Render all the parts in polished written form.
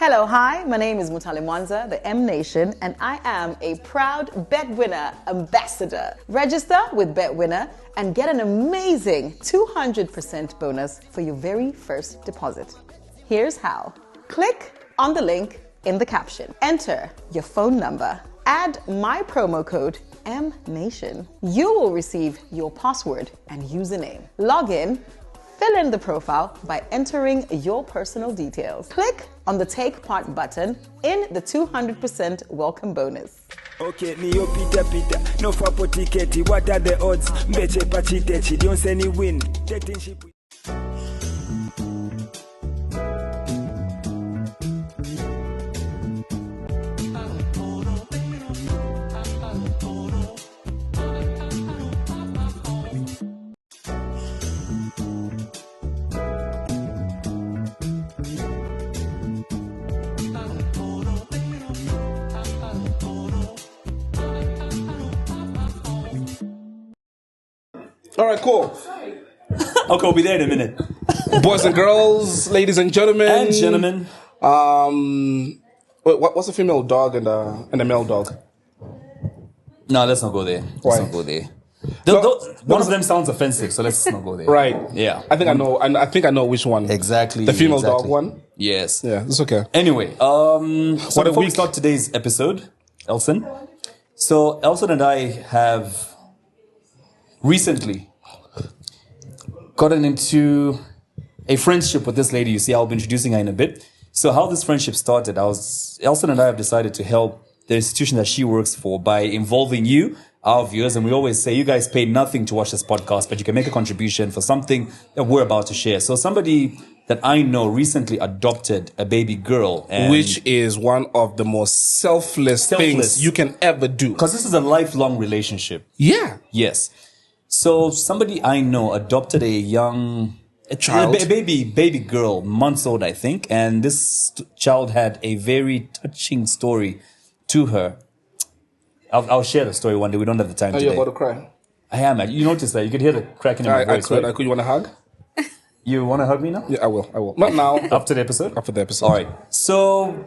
Hello, hi, my name is Mutale Mwanza, the M Nation, and I am a proud Bet Winner ambassador. Register with Bet Winner and get an amazing 200% bonus for your very first deposit. Here's how. Click on the link in the caption. Enter your phone number. Add my promo code MNation. You will receive your password and username. Log in. Fill in the profile by entering your personal details. Click on the Take Part button in the 200% welcome bonus. Okay, Neo Peter, no for ticket. What are the odds? Mbeche pachitechi, don't say any win. Datingship. All right, cool. Okay, we'll be there in a minute. Boys and girls, ladies and gentlemen. And gentlemen. What's a female dog and a male dog? No, let's not go there. Why? Let's not go there. One of them sounds offensive, so let's not go there. Right. Yeah. I think I know. I think I know which one. Exactly. The female dog one. Yes. Yeah, it's okay. Anyway, so before we start today's episode, Elson. So Elson and I have recently gotten into a friendship with this lady. You see, I'll be introducing her in a bit. So how this friendship started, Elson and I have decided to help the institution that she works for by involving you, our viewers. And we always say, you guys pay nothing to watch this podcast, but you can make a contribution for something that we're about to share. So somebody that I know recently adopted a baby girl. Which is one of the most selfless things you can ever do. Because this is a lifelong relationship. Yeah. Yes. So somebody I know adopted a child, a baby girl, months old, I think. And this child had a very touching story to her. I'll share the story one day. We don't have the time today. Are you about to cry? I am. You noticed that. You could hear the cracking in my voice, right? You want a hug? You want to hug me now? Yeah, I will. Not now. After the episode? After the episode. All right. So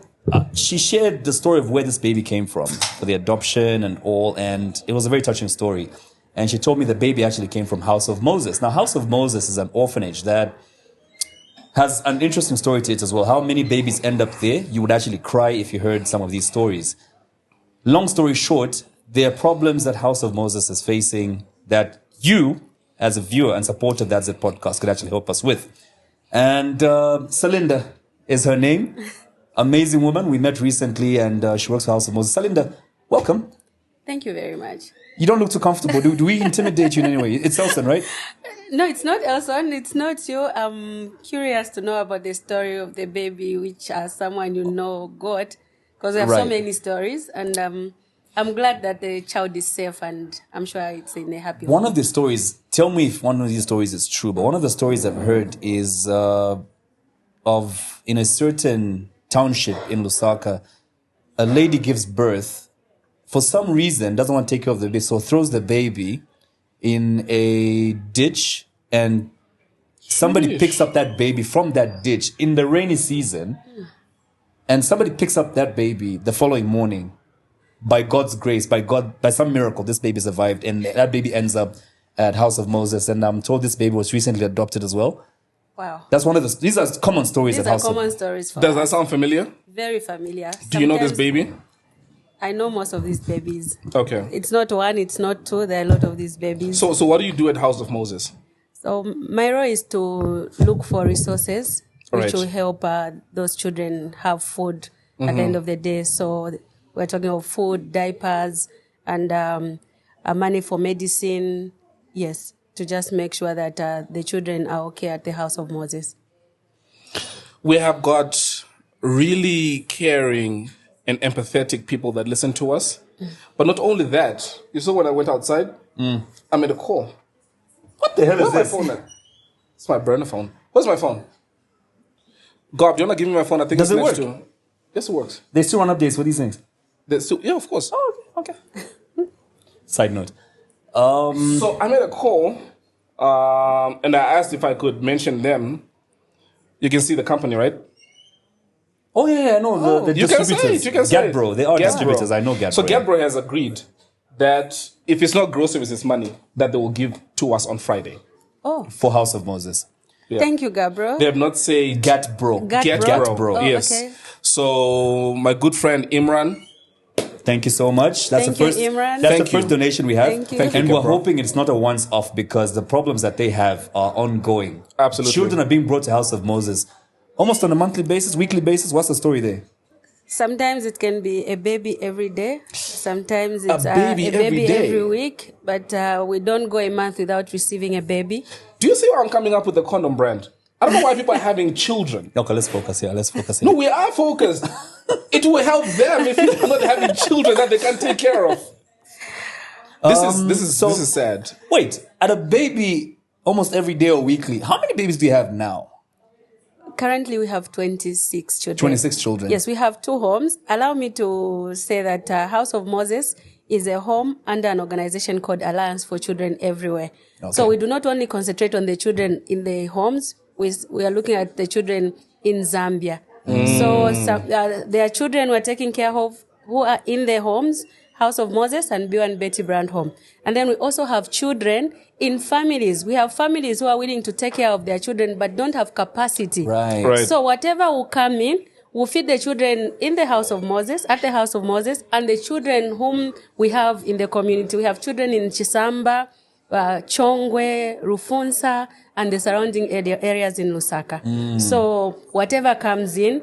she shared the story of where this baby came from, for the adoption and all. And it was a very touching story. And she told me the baby actually came from House of Moses. Now, House of Moses is an orphanage that has an interesting story to it as well. How many babies end up there? You would actually cry if you heard some of these stories. Long story short, there are problems that House of Moses is facing that you, as a viewer and supporter of that TZP podcast, could actually help us with. And Salinda is her name. Amazing woman. We met recently and she works for House of Moses. Salinda, welcome. Thank you very much. You don't look too comfortable. Do we intimidate you in any way? It's Elson, right? No, it's not Elson. It's not you. I'm curious to know about the story of the baby, which someone you know got. Because we have so many stories. And I'm glad that the child is safe and I'm sure it's in a happy home. One of the stories, tell me if one of these stories is true, but one of the stories I've heard is of in a certain township in Lusaka, a lady gives birth. For some reason, doesn't want to take care of the baby, so throws the baby in a ditch, and somebody picks up that baby from that ditch in the rainy season, and somebody picks up that baby the following morning. By God's grace, by some miracle, this baby survived, and that baby ends up at House of Moses. And I'm told this baby was recently adopted as well. Wow. That's one of these are common stories at House of Moses. These are common stories. Does that sound familiar? Very familiar. Do you know this baby? I know most of these babies. Okay. It's not one, it's not two. There are a lot of these babies. So what do you do at House of Moses? So my role is to look for resources which will help those children have food at the end of the day. So we're talking of food, diapers, and money for medicine. Yes, to just make sure that the children are okay at the House of Moses. We have got really caring and empathetic people that listen to us. But not only that, you saw when I went outside, I made a call. What the hell is Where's this? my phone at? It's my burner phone. Where's my phone? Gob, do you want to give me my phone? I think Does it's it next work? to... Yes, it works. They still run updates for these things. Yeah, of course. Oh, okay. Side note. So I made a call, and I asked if I could mention them. You can see the company, right? Oh yeah, no, the You can say distributors. it. You can say it. Gatbro, they are Gatbro. distributors. I know Gatbro. So Gatbro has agreed that if it's not groceries, it's money that they will give to us on Friday. Oh, for House of Moses. Yeah. thank you, Gabriel. They have not said Gatbro. Gatbro. Oh, Yes. okay. So my good friend Imran. Thank you so much. That's Thank the first. you, Imran. That's Thank the first you. donation we have. Thank you. Thank you, And we're Gabriel. hoping it's not a once-off because the problems that they have are ongoing. Absolutely. Children are being brought to House of Moses almost on a monthly basis, weekly basis. What's the story there? Sometimes it can be a baby every day. Sometimes it's baby every day. every week. But we don't go a month without receiving a baby. Do you see why I'm coming up with the condom brand? I don't know why people are having children. Okay, let's focus here. Let's focus here. No, we are focused. It will help them if they're not having children that they can take care of. This is sad. Wait, at a baby almost every day or weekly, how many babies do you have now? Currently, we have 26 children. 26 children. Yes, we have 2 homes. Allow me to say that House of Moses is a home under an organization called Alliance for Children Everywhere. Okay. So we do not only concentrate on the children in the homes, we are looking at the children in Zambia. So there are children we're taking care of who are in their homes, House of Moses and Bill and Betty Brand Home. And then we also have children in families. We have families who are willing to take care of their children but don't have capacity. Right. So whatever will come in, we'll feed the children in the House of Moses, at the House of Moses, and the children whom we have in the community. We have children in Chisamba, Chongwe, Rufunsa, and the surrounding areas in Lusaka. So whatever comes in,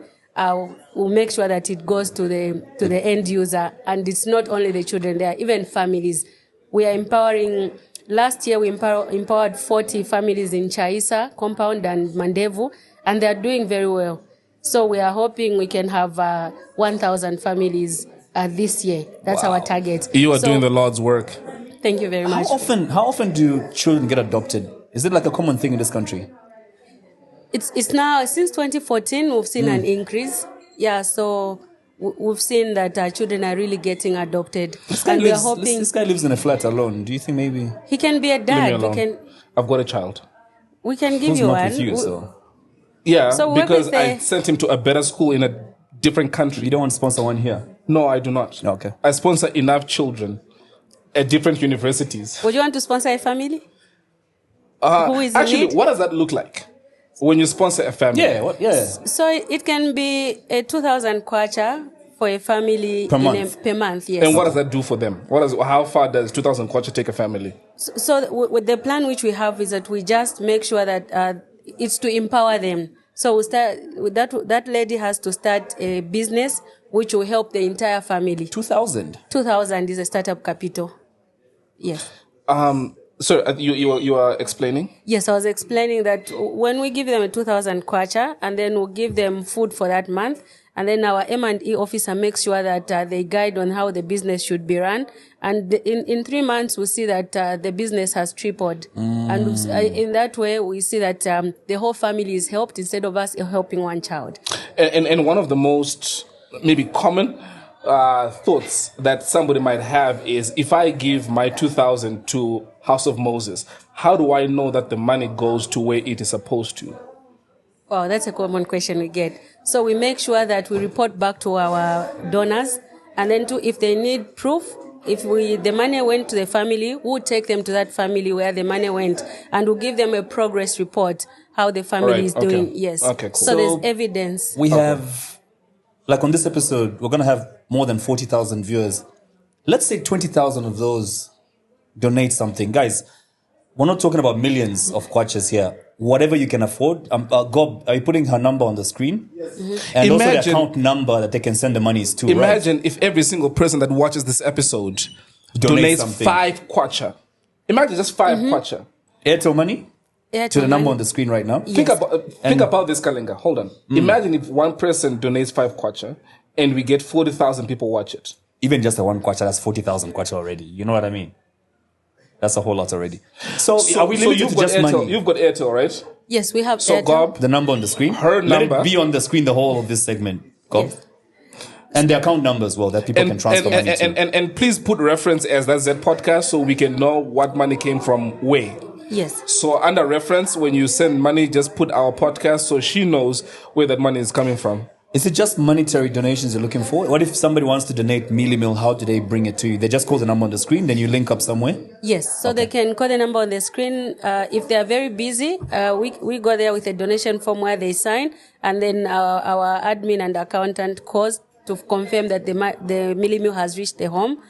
we'll make sure that it goes to the end user. And it's not only the children, there are even families. We are empowering. Last year, we empowered 40 families in Chaisa compound and Mandevu, and they are doing very well. So we are hoping we can have 1,000 families this year. That's our target. You are doing the Lord's work. Thank you very much. How often do children get adopted? Is it like a common thing in this country? It's now, since 2014, we've seen an increase. Yeah, so we've seen that children are really getting adopted. This guy lives in a flat alone. Do you think maybe He can be a Leave me dad. alone. I've got a child. We can give who's you not one. with you? So Yeah, So what because is I the- sent him to a better school in a different country. you don't want to sponsor one here? No, I do not. Okay. I sponsor enough children at different universities. Would you want to sponsor a family? Who is in Actually, need? what does that look like when you sponsor a family? Yeah. What? Yeah. So it can be a 2,000 kwacha for a family Per month? per month, yes. And what does that do for them? How far does 2,000 kwacha take a family? So with the plan which we have is that we just make sure that it's to empower them. So we start with that lady has to start a business which will help the entire family. 2,000. 2,000 is a startup capital. Yes. So you are explaining? Yes, I was explaining that when we give them a 2,000 kwacha and then we'll give them food for that month, and then our M&E officer makes sure that they guide on how the business should be run. And in 3 months, we see that the business has tripled. And in that way, we see that the whole family is helped instead of us helping one child. And one of the most maybe common thoughts that somebody might have is, if I give my 2,000 to House of Moses, how do I know that the money goes to where it is supposed to? Wow, that's a common question we get. So we make sure that we report back to our donors, and then if they need proof, if the money went to the family, we'll take them to that family where the money went, and we'll give them a progress report, how the family Right, is okay. doing. Yes. Okay, cool. So there's evidence. We have, like on this episode, we're going to have more than 40,000 viewers. Let's say 20,000 of those donate something. Guys, we're not talking about millions of kwachas here. Whatever you can afford. Gob, are you putting her number on the screen? Yes. Mm-hmm. And also the account number that they can send the monies to. Imagine if every single person that watches this episode donates something. 5 kwacha. Imagine just 5 kwacha. Airtel money Yeah, to the number on the screen right now. Yes. Think about this, Kalinga. Hold on. Imagine if one person donates 5 kwacha and we get 40,000 people watch it. Even just the one kwacha, that's 40,000 kwacha already. You know what I mean? That's a whole lot already. So are we limited you've to got just Airtel. money? You've got Airtel, right? Yes, we have So Airtel. Gob, The number on the screen. Her Let number. it be on the screen the whole of this segment. Gob. Yes. And the account number as well that people can transfer money to. and please put reference as that Z podcast so we can know what money came from where. Yes. So under reference, when you send money, just put our podcast so she knows where that money is coming from. Is it just monetary donations you're looking for? What if somebody wants to donate meal? How do they bring it to you? They just call the number on the screen, then you link up somewhere? Yes, so they can call the number on the screen. If they are very busy, we go there with a donation form where they sign, and then our admin and accountant calls to confirm that the meal has reached the home.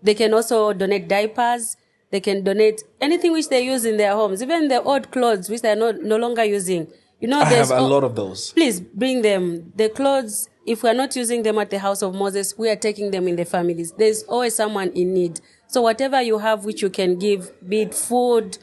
They can also donate diapers. They can donate anything which they use in their homes, even the old clothes which they are no longer using. I have a lot of those. Please bring them. The clothes, if we are not using them at the house of Moses, we are taking them in the families. There's always someone in need. So whatever you have which you can give, be it food,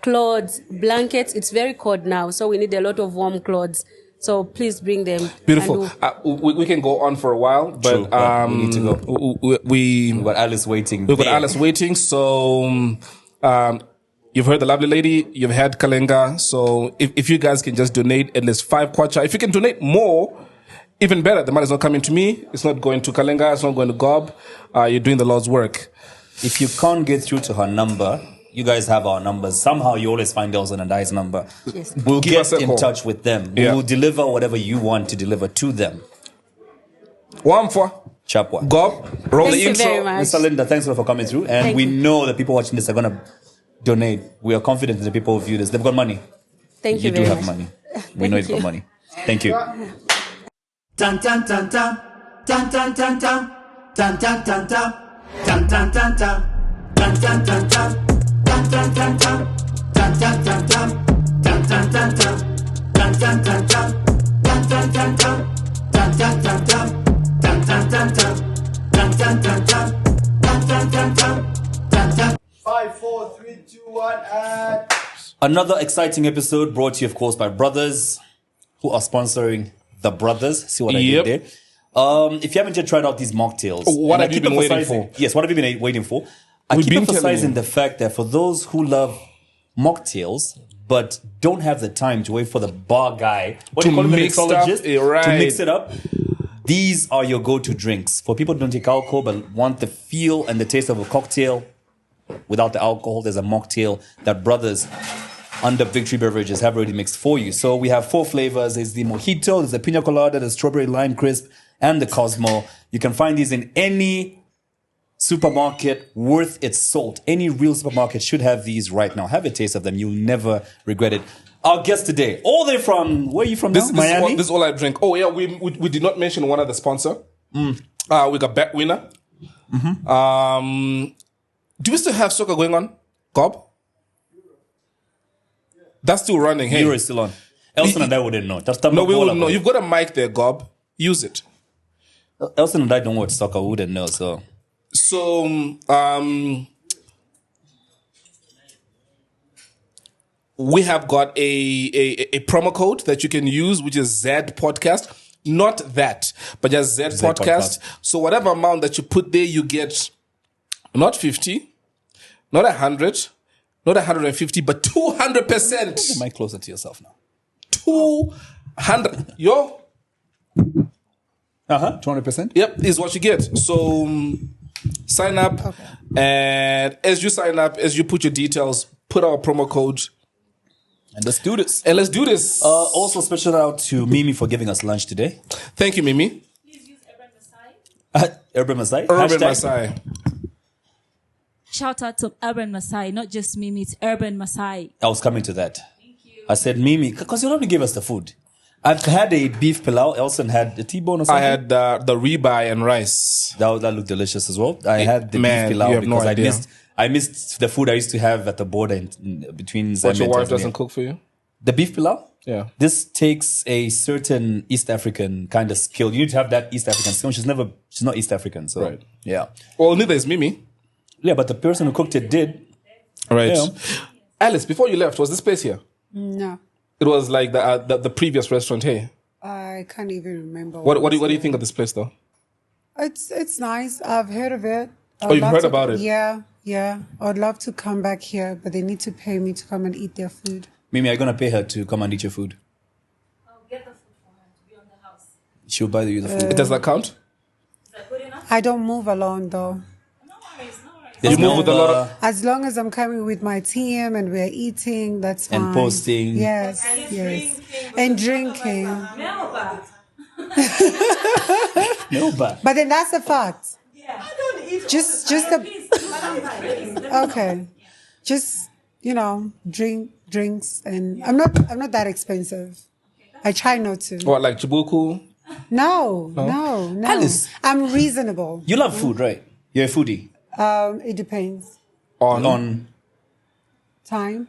clothes, blankets, it's very cold now. So we need a lot of warm clothes. So please bring them. Beautiful. We can go on for a while, but True, we need to go. We've got Alice waiting. We've got Alice waiting. So you've heard the lovely lady. You've had Kalenga. So if you guys can just donate at least 5 kwacha. If you can donate more, even better. The money's not coming to me. It's not going to Kalenga. It's not going to Gob. You're doing the Lord's work. If you can't get through to her number, you guys have our numbers. Somehow you always find Elson and I's number. Yes. We'll get in touch with them. Yeah. We'll deliver whatever you want to deliver to them. One for Chapwa. Gob. Roll Thank the you intro. very much. Mr. Linda, thanks a lot for coming through. And Thank we you. know that people watching this are going to donate. We are confident that the people who view this, they've got money. Thank you do very have much. money. We know you've got money. Thank you. Tan tan tan tan, tan tan tan tan, tan tan tan tan, tan tan tan tan, tan tan tan tan, tan tan tan tan, tan tan tan tan, tan tan tan tan, tan tan tan tan, tan tan tan tan, tan tan tan tan, tan tan tan tan, tan tan tan tan, tan tan tan tan, tan tan. 5, 4, 3, 2, 1, and... Another exciting episode brought to you, of course, by Brothers, who are sponsoring The Brothers. See what I did there? If you haven't yet tried out these mocktails, What have you been waiting for? Yes, what have you been waiting for? I We've keep been telling emphasizing you. the fact that for those who love mocktails but don't have the time to wait for the bar guy, what do you call him, mix stuff, right. to mix it up, these are your go-to drinks. For people who don't take alcohol but want the feel and the taste of a cocktail without the alcohol, there's a mocktail that Brothers under Victory Beverages have already mixed for you. So we have 4 flavors. There's the Mojito, there's the Pina Colada, the Strawberry Lime Crisp, and the Cosmo. You can find these in any supermarket worth its salt. Any real supermarket should have these right now. Have a taste of them. You'll never regret it. Our guest today, all the way from, where are you from now? Miami? This is all I drink. Oh, yeah, we did not mention one of the sponsor. We got Bet Winner. Do we still have soccer going on, Gob? That's still running. Hey, Euro is still on. Elson and I wouldn't know. No, we wouldn't know. You've got a mic there, Gob. Use it. Elson and I don't watch soccer. We wouldn't know. So we have got a promo code that you can use, which is Z Podcast. Not that, but just Z Podcast. So whatever amount that you put there, you get not 50, not 100, not 150, but 200%. Put the mic closer to yourself now. 200. Yo. 200%? Yep, is what you get. So sign up, and as you sign up, as you put your details, put our promo code. And let's do this. Also, special shout out to Mimi for giving us lunch today. Thank you, Mimi. Please use Urban Masai. Urban Masai? Urban Hashtag. Masai. Shout out to Urban Masai, not just Mimi, it's Urban Masai. I was coming to that. Thank you. I said Mimi, because you don't give us the food. I've had a beef pilau. Elson had a T-bone or something. I had the ribeye and rice. That looked delicious as well. I had the beef pilau you have because no idea. I missed the food I used to have at the border between Zambian What, your and wife Tanzania. doesn't cook for you? The beef pilau? Yeah. This takes a certain East African kind of skill. You need to have that East African skill. She's not East African. So, Right. yeah. Well, neither is Mimi. Yeah, but the person who cooked it did. Right. Yeah. Alice, before you left, was this place here? No, It was like the previous restaurant here. I can't even remember. What do you think of this place though? It's nice. I've heard of it. You've heard about it? Yeah. I'd love to come back here, but they need to pay me to come and eat their food. Mimi, are you going to pay her to come and eat your food? I'll get the food for her to be on the house. She'll buy you the food. Does that count? Is that good enough? I don't move alone though. No worries, no worries. There's You move with a lot of... As long as I'm coming with my team and we're eating, that's fine. And posting. Yes. And drinking. No, but then that's a fact. Yeah. I don't eat. Just okay. Just, drinks, and I'm not that expensive. I try not to. What, like Chibuku? No. Alice. I'm reasonable. You love food, right? You're a foodie. It depends. On Time.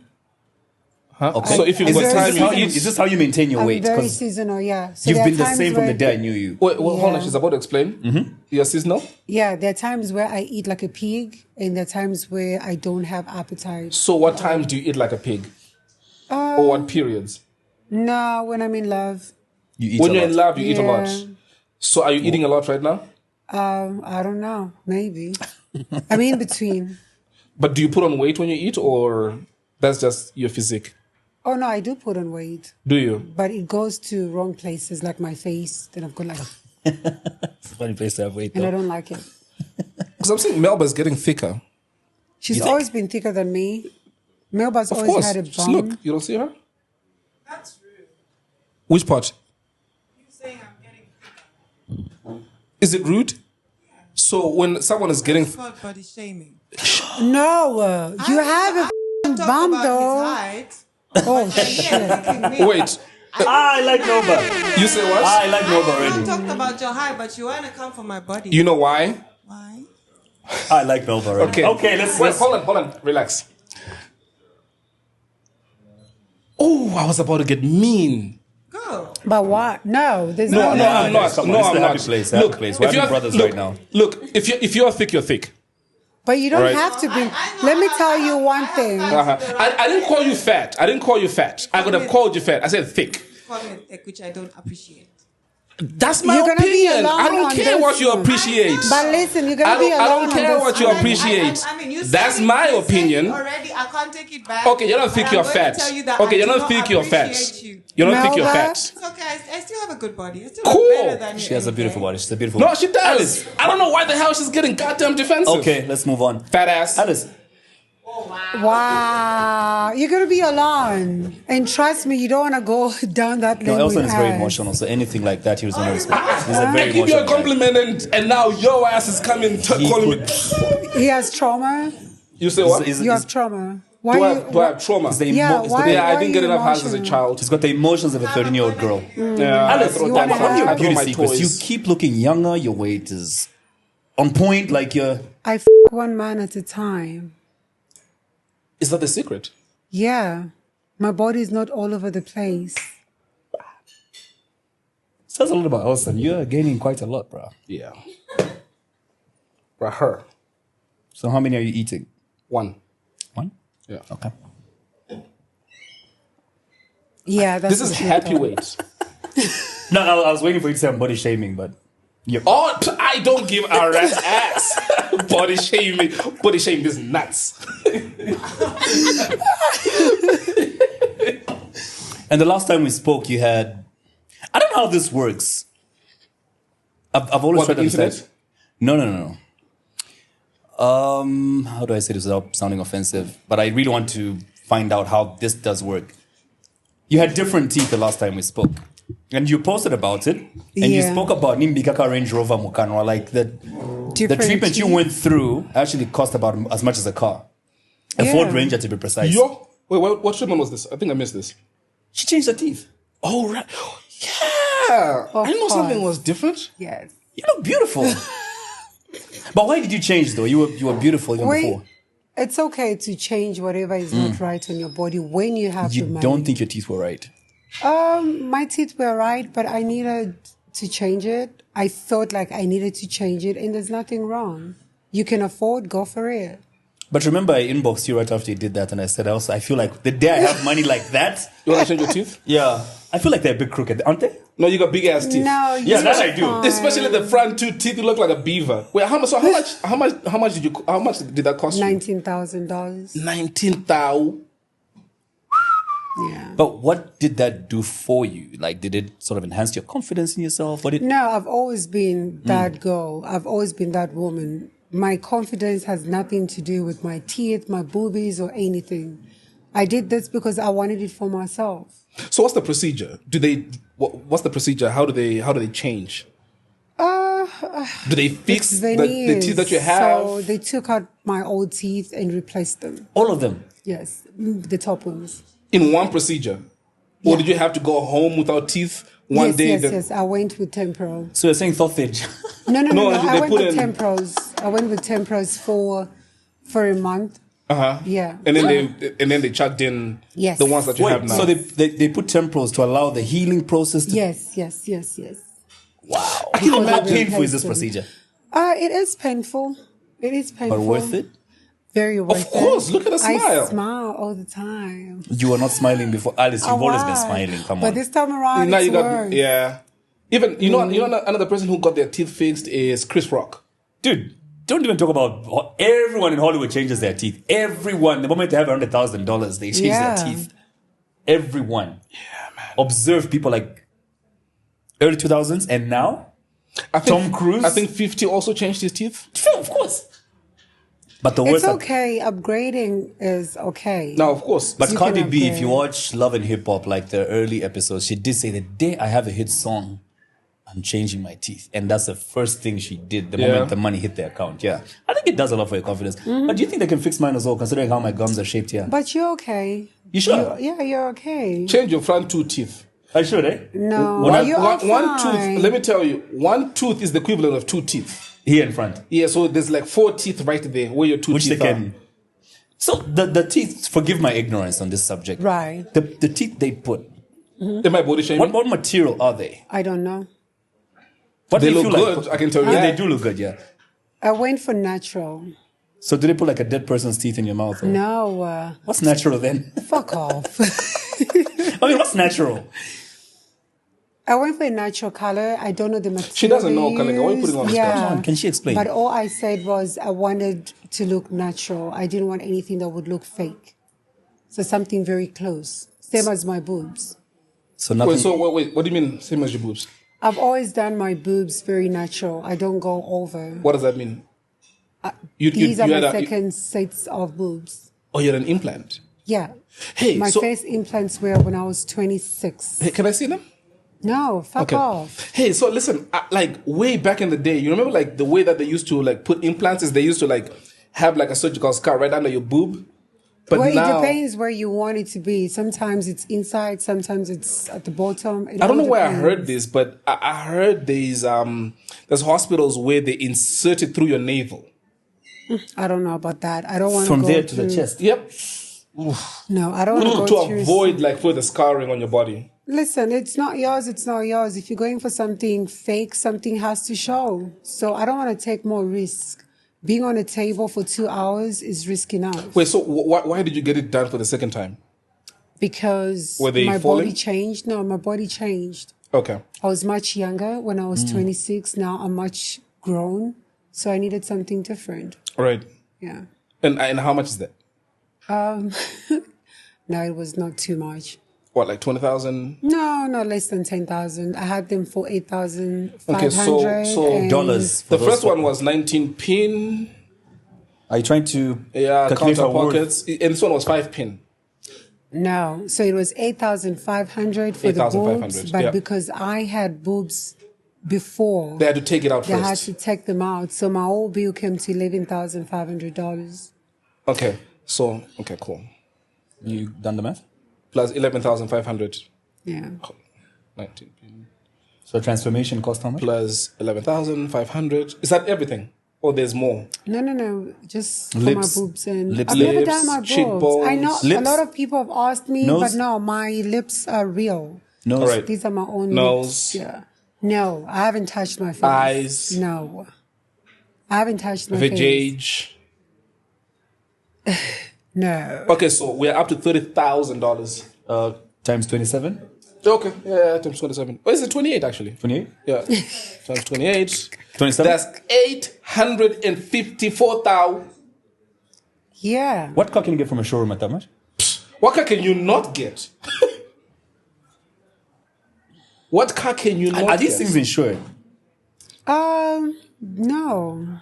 Huh? Okay. So if you've got time, you eat. Is this how you maintain your weight? Very 'Cause seasonal, yeah. So you've there are been the times same from where- the day I knew you. Wait, hold on. Yeah. She's about to explain. Mm-hmm. You're seasonal? Yeah, there are times where I eat like a pig, and there are times where I don't have appetite. So what times do you eat like a pig? Or what periods? No, when I'm in love. You eat When a you're lot. in love, you eat a lot. Yeah. So are you eating a lot right now? I don't know. Maybe. I'm in between. But do you put on weight when you eat, or that's just your physique? Oh, no, I do put on weight. Do you? But it goes to wrong places, like my face. Then I've got like... It's a funny place to have weight, And I though. don't like it. Because I'm seeing Melba's getting thicker. She's always been thicker than me. Melba's Of always course. had a Just look. bum. You don't see her? That's rude. Which part? You saying I'm getting thicker. Is it rude? So when someone is getting... It's called body shaming. No, you have a Talk bum, about though. his height. Oh, shit. Wait. I like Nova. You say what? I like Nova I already. talked about your height, but you want to come for my body. You know why? Why? I like Nova already. Okay, let's... Wait, hold on. Relax. Oh, I was about to get mean. Go. But what? No, there's No, no. I'm not. Come on, No, it's I'm the not. happy place, the happy place. We're if having you're- brothers look, right now. Look, if you're thick, you're thick. But you don't Right. have to be. Let me tell you one thing. I didn't call you fat. I could have called you fat. I said thick. Call me thick, which I don't appreciate. That's my You're gonna be opinion. alone I don't on care this what you one. appreciate. But listen, you're gonna be alone I don't on care this what you one. appreciate. You That's said it- my you said opinion. it already, I can't take it back. Okay, you don't think but you're I'm going to fat. tell you that Okay, I you do don't not think you're fat. appreciate you. You don't think you're Melba? fat. It's okay. I still have a good body. I still Cool. look better than you. She has a beautiful body. She's a beautiful No, body. she does. I don't know why the hell she's getting goddamn defensive. Okay, let's move on. Fat ass. Alice. Wow, you're gonna be alone, and trust me, you don't want to go down that lane. No, Elson with is very us. emotional, so anything like that he was going to respect. He's a I very give you a emotional guy. compliment and now your ass is coming calling me. He has trauma. You say what? Is- You have trauma. Why Do you? I have trauma? It's the Yeah, it's why- the, Yeah, I why didn't get you enough hugs as a emotional? child. she's got the emotions of a 13-year-old girl. Yeah, Alice, You wanna I'm have- your I throw beauty my secrets. You toys. keep looking younger. Your weight is on point. Like you're... I one man at a time. Is that the secret? Yeah, my body is not all over the place. Says a lot about Elson. You're gaining quite a lot, bro. Yeah. But her. So how many are you eating? One. One? Yeah. Okay. Yeah, that's This is what she happy thought. weight. No, I was waiting for you to say I'm body shaming, but... Yep. Oh, I don't give a rat's ass. Body shaming. Body shaming is nuts. And the last time we spoke, you had... I don't know how this works. I've always What, tried the to understand. internet? No. How do I say this without sounding offensive? But I really want to find out how this does work. You had different teeth the last time we spoke. And you posted about it. And you Yeah. spoke about Nimbikaka Range Rover Mukanwa. Like the Different treatment you teeth. went through actually cost about as much as a car. A Yeah. Ford Ranger to be precise. Yo. Wait, what treatment was this? I think I missed this. She changed her teeth. Oh, right. Yeah. I didn't know something was different. Yes. You look beautiful. But why did you change though? You were beautiful even Wait, before. it's okay to change whatever is not right on your body when you have You the money. don't think your teeth were right? My teeth were right, but I needed to change it. I felt like I needed to change it, and there's nothing wrong. You can afford, go for it. But remember, I inboxed you right after you did that, and I said, also, I feel like the day I have money like that, You want to change your teeth? yeah, I feel like they're a bit crooked, aren't they? No, you got big ass teeth. No, Yeah, that I do. Especially the front two teeth, you look like a beaver. Wait, how much how much did that cost you? $19,000. 19,000. Yeah. But what did that do for you? Like, did it sort of enhance your confidence in yourself? What did? No, I've always been that girl. I've always been that woman. My confidence has nothing to do with my teeth, my boobies, or anything. I did this because I wanted it for myself. So what's the procedure? Do they what's the procedure? How do they change? Do they fix It's the veneers. teeth that you have? So they took out my old teeth and replaced them. All of them. Yes, the top ones. In one procedure? Or Yeah. did you have to go home without teeth one yes, day? yes, then- yes. I went with temporal. So you're saying sausage? No. No, I they went put with in- temporals. I went with temporals for a month. Uh-huh. Yeah. And then they chucked in Yes. the ones that you have now. So they put temporals to allow the healing process to... Yes. Wow. How Because painful is this they procedure? It is painful. It is painful. But worth it? Very worth it. Of course, look at the smile. I smile all the time. You were not smiling before. Alice, you've always been smiling. Come But on. this time around, Now it's you got worse. yeah. Even you know another person who got their teeth fixed is Chris Rock. Dude, don't even talk about... Everyone in Hollywood changes their teeth. Everyone. The moment they have $100,000, they change Yeah. their teeth. Everyone. Yeah, man. Observe people like early 2000s and now. I think, Tom Cruise? I think 50 also changed his teeth. Sure, of course. But the worst... It's okay. Upgrading is okay. Now, of course. But You Cardi can B, if upgrade. you watch Love and Hip Hop, like the early episodes, she did say the day I have a hit song, I'm changing my teeth. And that's the first thing she did the moment the money hit the account. Yeah. I think it does a lot for your confidence. But do you think they can fix mine as well, considering how my gums are shaped here? But you're okay. You sure? You're okay. Change your front two teeth. I should, eh? No, One you are one fine. tooth. Let me tell you, one tooth is the equivalent of two teeth. Here in front. Yeah, so there's like 4 teeth right there where your two Which they teeth can... So the teeth, forgive my ignorance on this subject. Right. The teeth they put, are. In my body shaming. what material are they? I don't know. What They do you look feel good, I can tell you Yeah, that. they do look good, yeah. I went for natural. So do they put like a dead person's teeth in your mouth? Or? No, What's natural then? fuck off. I mean, what's natural? I went for a natural color. I don't know the material. She doesn't know, Kalinga. Why are you putting on the spot? Yeah. Come on, can she explain? But all I said was I wanted to look natural. I didn't want anything that would look fake. So something very close. Same as my boobs. So nothing... Wait, what do you mean same as your boobs? I've always done my boobs very natural. I don't go over. What does that mean? These are my had a- second sets of boobs. Oh, you had an implant. Yeah. Hey, My so first implants were when I was 26. hey, can I see them? No, fuck off. Hey, so listen, like way back in the day, you remember like the way that they used to like put implants is they used to like have like a surgical scar right under your boob. But Well, now, it depends where you want it to be. Sometimes it's inside, sometimes it's at the bottom. It I don't know all where I depends. heard this, but I heard there's hospitals where they insert it through your navel. I don't know about that. I don't want From go there to the through- chest. Yep. No, I don't want to To go through. avoid like further scarring on your body. Listen, it's not yours. It's not yours. If you're going for something fake, something has to show. So I don't want to take more risk. Being on a table for 2 hours is risk enough. Wait, so why did you get it done for the second time? Because Were they my falling? body changed. No, my body changed. Okay. I was much younger when I was 26. Now I'm much grown. So I needed something different. All right. Yeah. And how much is that? No, it was not too much. What, like 20,000? No, not less than 10,000. I had them for 8,500. Okay, so and- dollars. The first one was 19 pin. Are you trying to Yeah, calculate counter our worth? pockets. And this one was 5 pin. No, so it was 8,500 for the 8,500, boobs, but yeah. because I had boobs before, They had to take it out they had first. to take them out. So my whole bill came to $11,500. Okay, so, okay, cool. You done the math? Plus 11,500. Yeah. 19 pin. So transformation cost how much? Plus 11,500. Is that everything? Or there's more? No. Just for Lips. my boobs. And Lips, I've never lips, done my boobs. cheekbones. I know a Lips. lot of people have asked me, Nose. but no, my lips are real. No. All right. These are my own Nose. lips. Yeah. No, I haven't touched my face. Eyes. No. I haven't touched my face. Vajage. No. Okay, so we're up to $30,000. Times 27? Okay, yeah, times 27. Oh, is it 28 actually? 28? Yeah, times 28. 27? That's 854,000. Yeah. What car can you get from a showroom at that much? What car can you not get? What car can you not Are these get? things insured? No.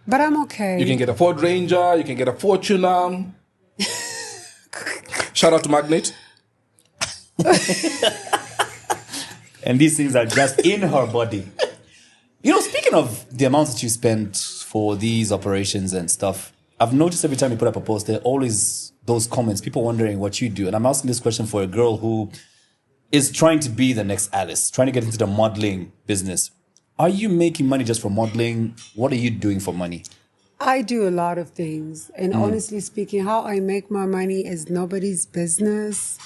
But I'm okay. You can get a Ford Ranger, you can get a Fortuner. Shout out to Magnet. And these things are just in her body. You know, speaking of the amounts that you spend for these operations and stuff, I've noticed every time you put up a post, there are always those comments, people wondering what you do. And I'm asking this question for a girl who is trying to be the next Alice, trying to get into the modeling business. Are you making money just for modeling? What are you doing for money? I do a lot of things. And honestly speaking, how I make my money is nobody's business.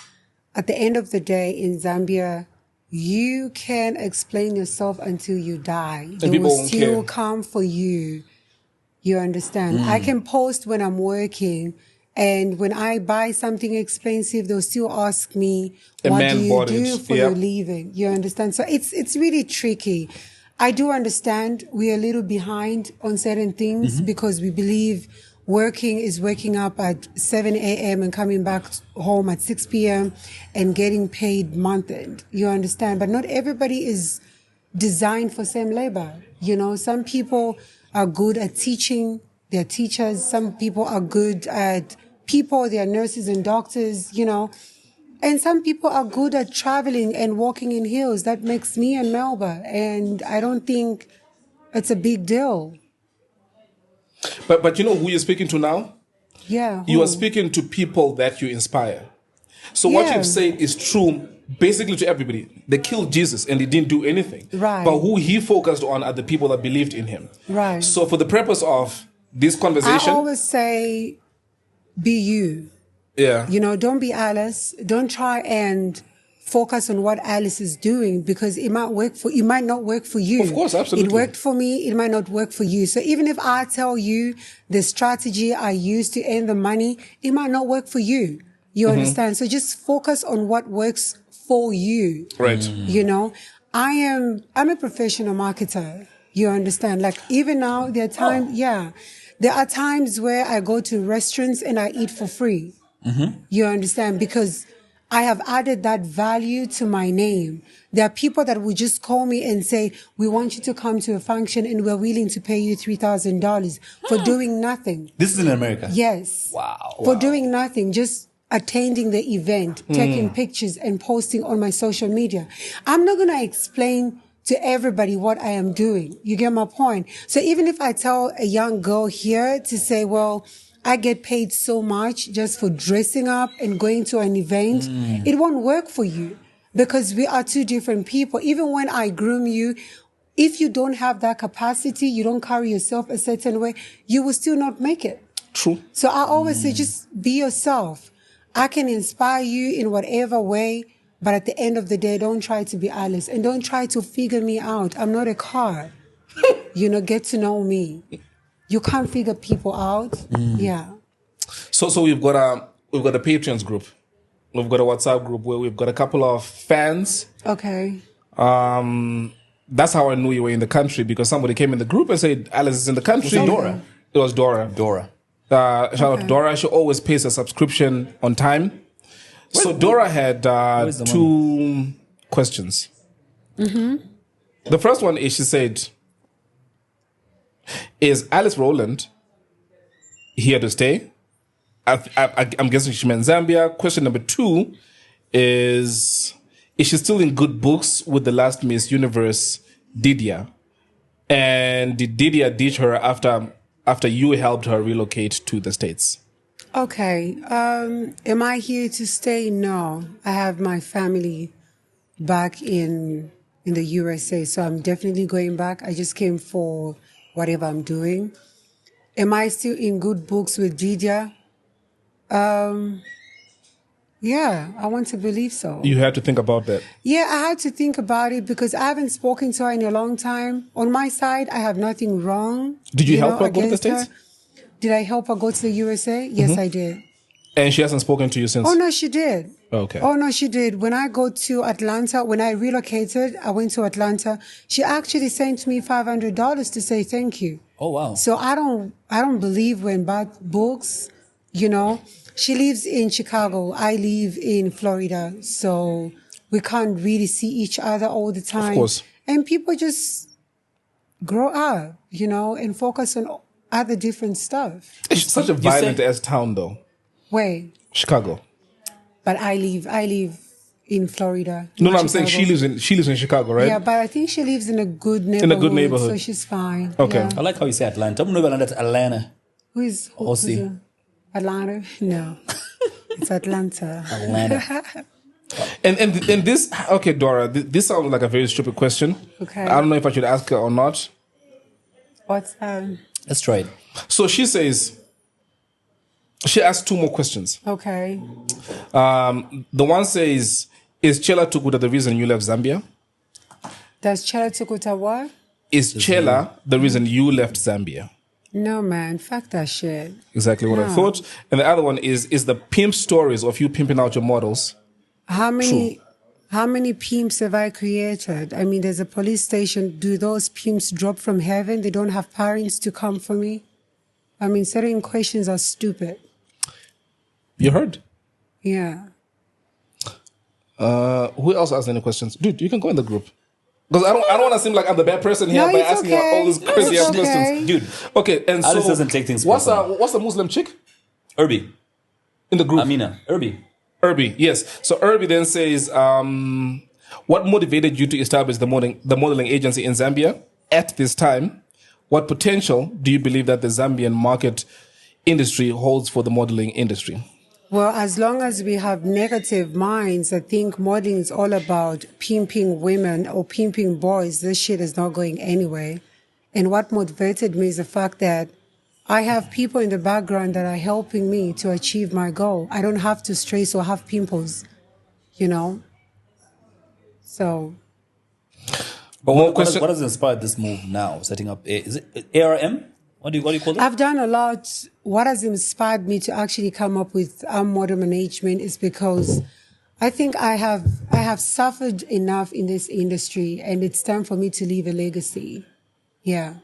At the end of the day, in Zambia, you can explain yourself until you die. They will still come for you. You understand? I can post when I'm working. And when I buy something expensive, they'll still ask me, what do you do for your living? You understand? So it's really tricky. I do understand we're a little behind on certain things because we believe working is waking up at 7 a.m. and coming back home at 6 p.m. and getting paid month end. You understand? But not everybody is designed for same labor. You know, some people are good at teaching. They're teachers. Some people are good at people. They're nurses and doctors, you know. And some people are good at traveling and walking in hills. That makes me and Melba. And I don't think it's a big deal. But you know who you're speaking to now? Yeah. You are speaking to people that you inspire. So what you've said is true basically to everybody. They killed Jesus and he didn't do anything. Right. But who he focused on are the people that believed in him. Right. So for the purpose of this conversation, I always say, be you. Yeah. You know, don't be Alice. Don't try and focus on what Alice is doing because it might not work for you. Of course, absolutely. It worked for me. It might not work for you. So even if I tell you the strategy I use to earn the money, it might not work for you. You understand? So just focus on what works for you. Right. You know, I'm a professional marketer. You understand? Like even now, there are times where I go to restaurants and I eat for free. You understand? Because I have added that value to my name. There are people that will just call me and say, we want you to come to a function and we're willing to pay you $3,000 for doing nothing. This is in America? Yes. Wow. For doing nothing, just attending the event, taking pictures and posting on my social media. I'm not going to explain to everybody what I am doing. You get my point? So even if I tell a young girl here to say, well, I get paid so much just for dressing up and going to an event, it won't work for you because we are two different people. Even when I groom you, if you don't have that capacity, you don't carry yourself a certain way, you will still not make it. True. So I always say, just be yourself. I can inspire you in whatever way, but at the end of the day, don't try to be Alice and don't try to figure me out. I'm not a car. You know, get to know me. You can't figure people out. Yeah. So we've got a Patreons group. We've got a WhatsApp group where we've got a couple of fans. Okay. That's how I knew you were in the country because somebody came in the group and said Alice is in the country. Was it Dora? It was Dora. Shout out to Dora. She always pays her subscription on time. So Dora had two questions. The first one is she said, is Alice Rowland here to stay? I'm guessing she meant Zambia. Question number 2 is she still in good books with the last Miss Universe, Didia? And did Didia ditch her after you helped her relocate to the States? Okay. Am I here to stay? No. I have my family back in the USA, so I'm definitely going back. I just came for whatever I'm doing. Am I still in good books with Didia? Yeah, I want to believe so. You had to think about that. Yeah, I had to think about it because I haven't spoken to her in a long time. On my side, I have nothing wrong. Did you help her go to the States? Did I help her go to the USA? Yes, I did. And she hasn't spoken to you since? Oh, no, she did. Okay. Oh, no, she did. When I go to Atlanta, when I relocated, I went to Atlanta. She actually sent me $500 to say thank you. Oh, wow. So I don't believe we're in bad books, you know. She lives in Chicago. I live in Florida. So we can't really see each other all the time. Of course. And people just grow up, you know, and focus on other different stuff. It's such a violent ass town, though. Where? Chicago. But I live in Florida. No, not I'm saying she Chicago. lives in Chicago, right? Yeah, but I think she lives in a good neighborhood. So she's fine. Okay. Yeah. I like how you say Atlanta. I'm not Atlanta. Atlanta. Who's Atlanta? No. It's Atlanta. Atlanta. And this, okay, Dora, this sounds like a very stupid question. Okay. I don't know if I should ask her or not. What's Let's try it. So she says, she asked 2 more questions. Okay. The one says, is Chela Tukuta the reason you left Zambia? Does Chela Tukuta what? Is Chela the reason you left Zambia? No, man. Fuck that shit. Exactly what I thought. And the other one is the pimp stories of you pimping out your models. How many pimps have I created? I mean, there's a police station. Do those pimps drop from heaven? They don't have parents to come for me? I mean, certain questions are stupid. You heard? Yeah. Who else asked any questions? Dude, you can go in the group. Because I don't want to seem like I'm the bad person here by asking her all these crazy ass questions. Dude. Okay, and Alice so doesn't take things what's personal. the Muslim chick? Irby. In the group. Amina. Irby, yes. So Irby then says, what motivated you to establish the modeling agency in Zambia at this time? What potential do you believe that the Zambian market industry holds for the modeling industry? Well, as long as we have negative minds, I think modeling is all about pimping women or pimping boys. This shit is not going anywhere. And what motivated me is the fact that I have people in the background that are helping me to achieve my goal. I don't have to stress or have pimples, you know? So. But what has inspired this move now? Setting up, is it ARM? What do you call it? I've done a lot. What has inspired me to actually come up with model management is because I think I have suffered enough in this industry, and it's time for me to leave a legacy. Yeah.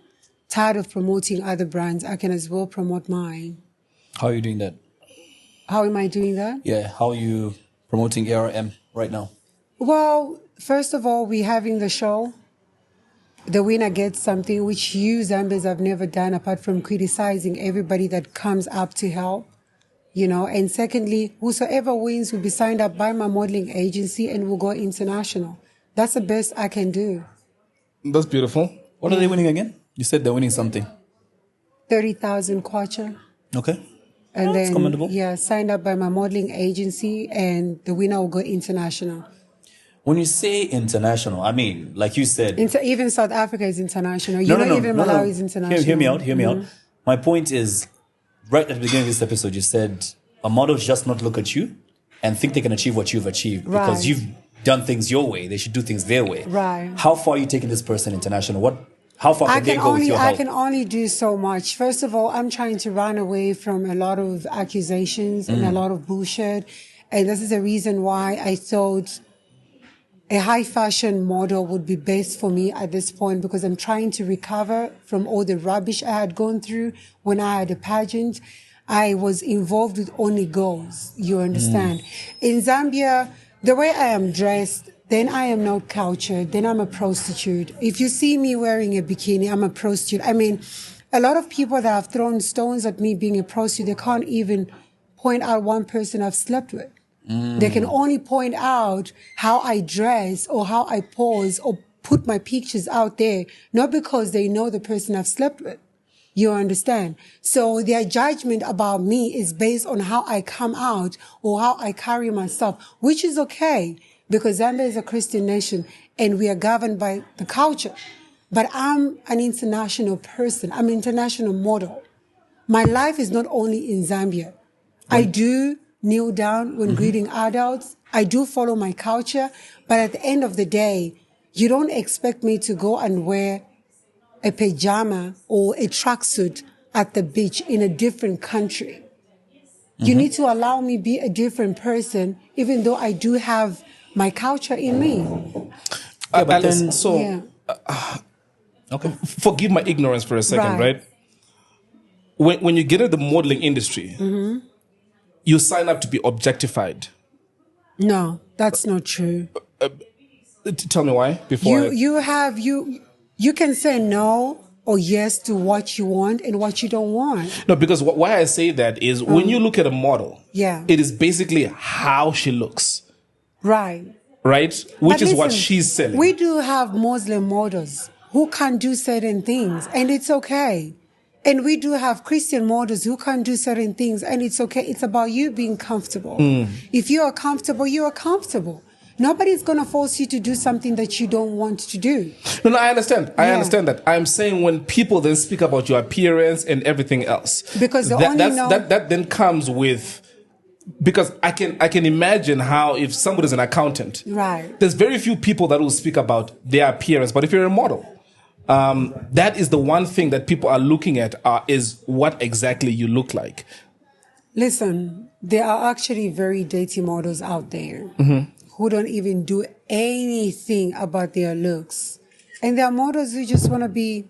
Tired of promoting other brands. I can as well promote mine. How are you doing that? How am I doing that? Yeah, how are you promoting ARM right now? Well, first of all, we're having the show. The winner gets something, which you Zambians have never done apart from criticizing everybody that comes up to help, you know. And secondly, whosoever wins will be signed up by my modeling agency and will go international. That's the best I can do. That's beautiful. What are they winning again? You said they're winning something. 30,000 kwacha. Okay. And that's commendable. Yeah, signed up by my modeling agency, and the winner will go international. When you say international, I mean, like you said... even South Africa is international. Even Malawi is international. Hear me out. My point is, right at the beginning of this episode, you said a model should just not look at you and think they can achieve what you've achieved. Right. Because you've done things your way. They should do things their way. Right. How far are you taking this person international? How far can they go with your help? I can only do so much. First of all, I'm trying to run away from a lot of accusations and a lot of bullshit. And this is the reason why I thought a high fashion model would be best for me at this point, because I'm trying to recover from all the rubbish I had gone through when I had a pageant. I was involved with only girls, you understand. In Zambia, the way I am dressed, then I am not cultured, then I'm a prostitute. If you see me wearing a bikini, I'm a prostitute. I mean, a lot of people that have thrown stones at me being a prostitute, they can't even point out one person I've slept with. They can only point out how I dress or how I pose or put my pictures out there, not because they know the person I've slept with. You understand? So their judgment about me is based on how I come out or how I carry myself, which is okay, because Zambia is a Christian nation and we are governed by the culture. But I'm an international person. I'm an international model. My life is not only in Zambia. I do kneel down when greeting adults. I do follow my culture. But at the end of the day, you don't expect me to go and wear a pajama or a tracksuit at the beach in a different country. You need to allow me be a different person, even though I do have my culture in me. But then, okay. Forgive my ignorance for a second, right? When you get into the modeling industry, you sign up to be objectified. No, that's not true. Tell me why. You can say no or yes to what you want and what you don't want. No, because why I say that is when you look at a model, it is basically how she looks. Right. right? Which But is what listen, she's selling. We do have Muslim models who can't do certain things, and it's okay. And we do have Christian models who can't do certain things, and it's okay. It's about you being comfortable. If you are comfortable, you are comfortable. Nobody's going to force you to do something that you don't want to do. No, I understand. I Yeah. understand that. I'm saying when people then speak about your appearance and everything else, Because they that, only that's- know- that then comes with, because I can imagine how if somebody's an accountant, Right. there's very few people that will speak about their appearance. But if you're a model, that is the one thing that people are looking at is what exactly you look like. Listen, there are actually very dirty models out there who don't even do anything about their looks. And there are models who just want to be,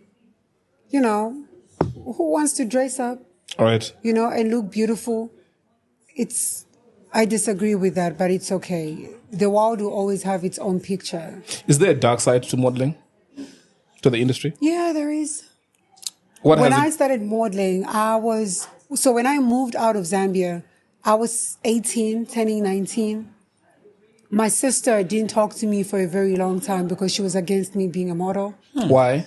who wants to dress up, All right. and look beautiful. I disagree with that, but it's okay. The world will always have its own picture. Is there a dark side to modeling, to the industry? Yeah, there is. What When has I it? started modeling, when I moved out of Zambia, I was 18, turning 19. My sister didn't talk to me for a very long time because she was against me being a model. Why?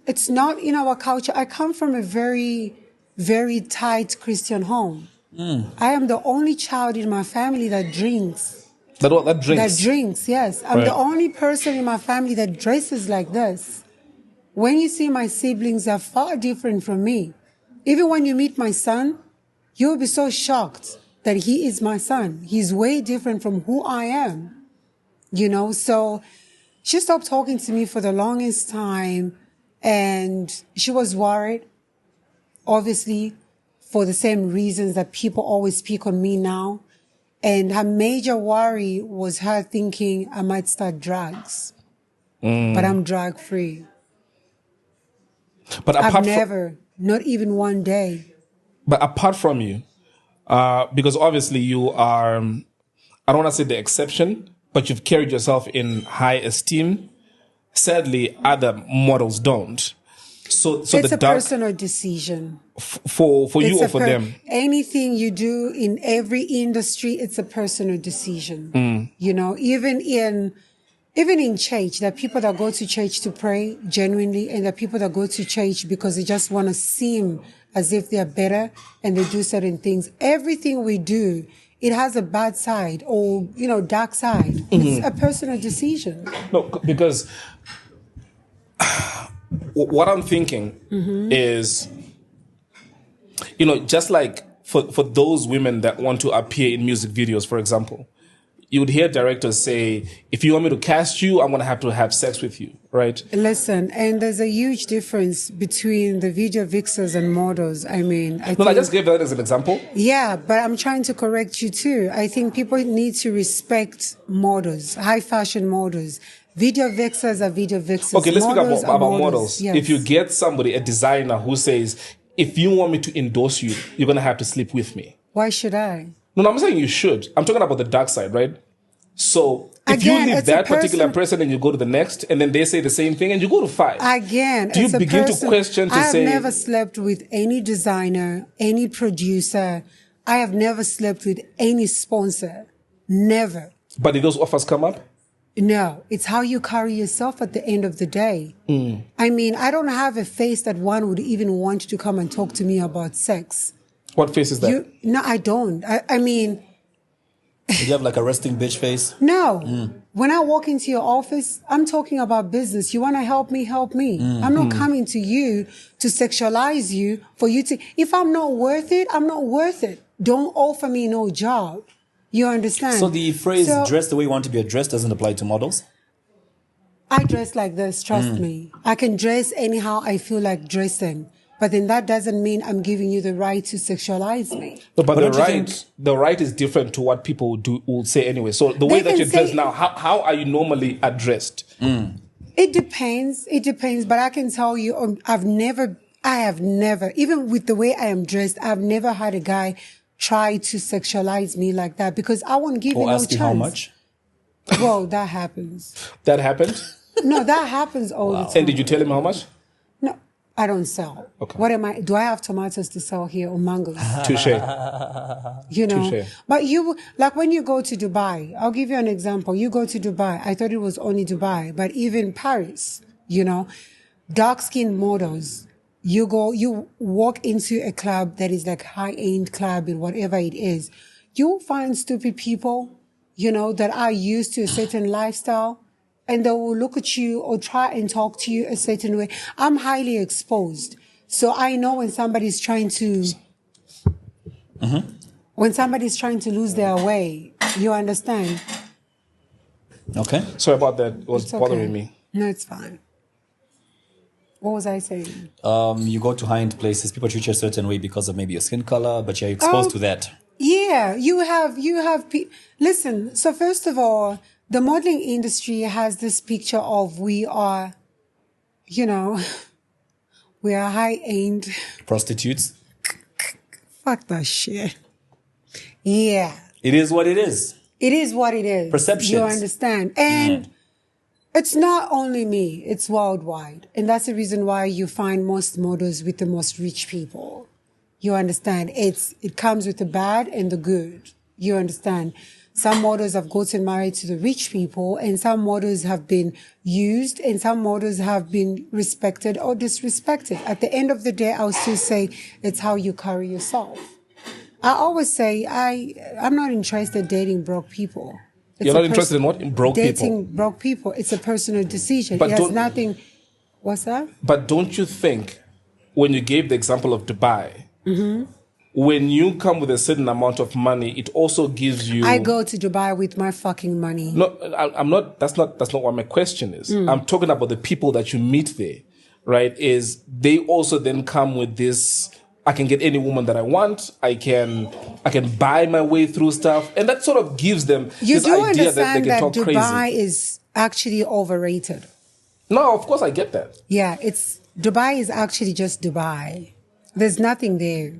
It's not in our culture. I come from a very, very tight Christian home. I am the only child in my family that drinks. That drinks. That drinks, yes. I'm Right. the only person in my family that dresses like this. When you see my siblings, they're far different from me. Even when you meet my son, you'll be so shocked that he is my son. He's way different from who I am. So she stopped talking to me for the longest time, and she was worried, obviously, for the same reasons that people always speak on me now. And her major worry was her thinking I might start drugs. But I'm drug free. But I've apart never, not even one day. But apart from you, because obviously you are, I don't want to say the exception, but you've carried yourself in high esteem. Sadly, other models don't. So It's the a dark personal decision. for you or for them. Anything you do in every industry, it's a personal decision. Even in church, there are people that go to church to pray genuinely, and there are people that go to church because they just want to seem as if they are better and they do certain things. Everything we do, it has a bad side or, dark side. It's a personal decision. No, because what I'm thinking is, just like for those women that want to appear in music videos, for example, you would hear directors say, if you want me to cast you, I'm going to have sex with you, right? Listen, and there's a huge difference between the video vixens and models. I just gave that as an example. Yeah, but I'm trying to correct you too. I think people need to respect models, high fashion models. Video vixens are video vixens. Okay, let's speak about models. Yes. If you get somebody, a designer who says, if you want me to endorse you, you're going to have to sleep with me. Why should I? No, I'm saying you should. I'm talking about the dark side, right? So if Again, you leave it's a that particular person- person and you go to the next, and then they say the same thing, and you go to 5. Again, do you it's a begin person- to question to I have say? never slept with any designer, any producer. I have never slept with any sponsor. Never. But did those offers come up? No, it's how you carry yourself at the end of the day. I don't have a face that one would even want to come and talk to me about sex. What face is that? No, I don't. You have like a resting bitch face? No. When I walk into your office, I'm talking about business. You want to help me, help me. I'm not coming to you to sexualize you for you to, if I'm not worth it, I'm not worth it. Don't offer me no job. You understand? So the phrase dress the way you want to be addressed doesn't apply to models? I dress like this, trust me. I can dress anyhow I feel like dressing. But then that doesn't mean I'm giving you the right to sexualize me. No, but don't you think- the right is different to what people will say anyway. So the way that can you dress say- now, how are you normally addressed? It depends. But I can tell you, I have never, even with the way I am dressed, I've never had a guy try to sexualize me like that because I won't give you Or no ask chance. you how much? Well, that happens. That happened? No, that happens all the time. And did you tell him how much? No, I don't sell. Okay. What am I? Do I have tomatoes to sell here or mangoes? Touche. You know, Touche. but like when you go to Dubai, I'll give you an example. You go to Dubai. I thought it was only Dubai, but even Paris, you know, dark-skinned models. You walk into a club that is like high-end club and whatever it is. You'll find stupid people, you know, that are used to a certain lifestyle. And they will look at you or try and talk to you a certain way. I'm highly exposed. So I know when somebody's trying to, lose their way, you understand? Okay. Sorry about that. It was It's okay. bothering me. No, it's fine. What was I saying? You go to high-end places, people treat you a certain way because of maybe your skin color, but you're exposed to that. Yeah, listen, so first of all, the modeling industry has this picture of we are, you know, we are high-end. Prostitutes. Fuck that shit. Yeah. It is what it is. It is what it is. Perceptions. You understand? And it's not only me, it's worldwide. And that's the reason why you find most models with the most rich people. You understand? It comes with the bad and the good. You understand? Some models have gotten married to the rich people, and some models have been used, and some models have been respected or disrespected. At the end of the day, I'll still say it's how you carry yourself. I always say I'm not interested in dating broke people. You're not interested in what? In broke people? Dating broke people. It's a personal decision. But it has nothing. What's that? But don't you think, when you gave the example of Dubai, when you come with a certain amount of money, it also gives you... I go to Dubai with my fucking money. No, I'm not. That's not what my question is. I'm talking about the people that you meet there, right? Is they also then come with this? I can get any woman that I want. I can buy my way through stuff, and that sort of gives them this idea that they can talk crazy. Dubai is actually overrated. No, of course I get that. Yeah, Dubai is actually just Dubai. There's nothing there.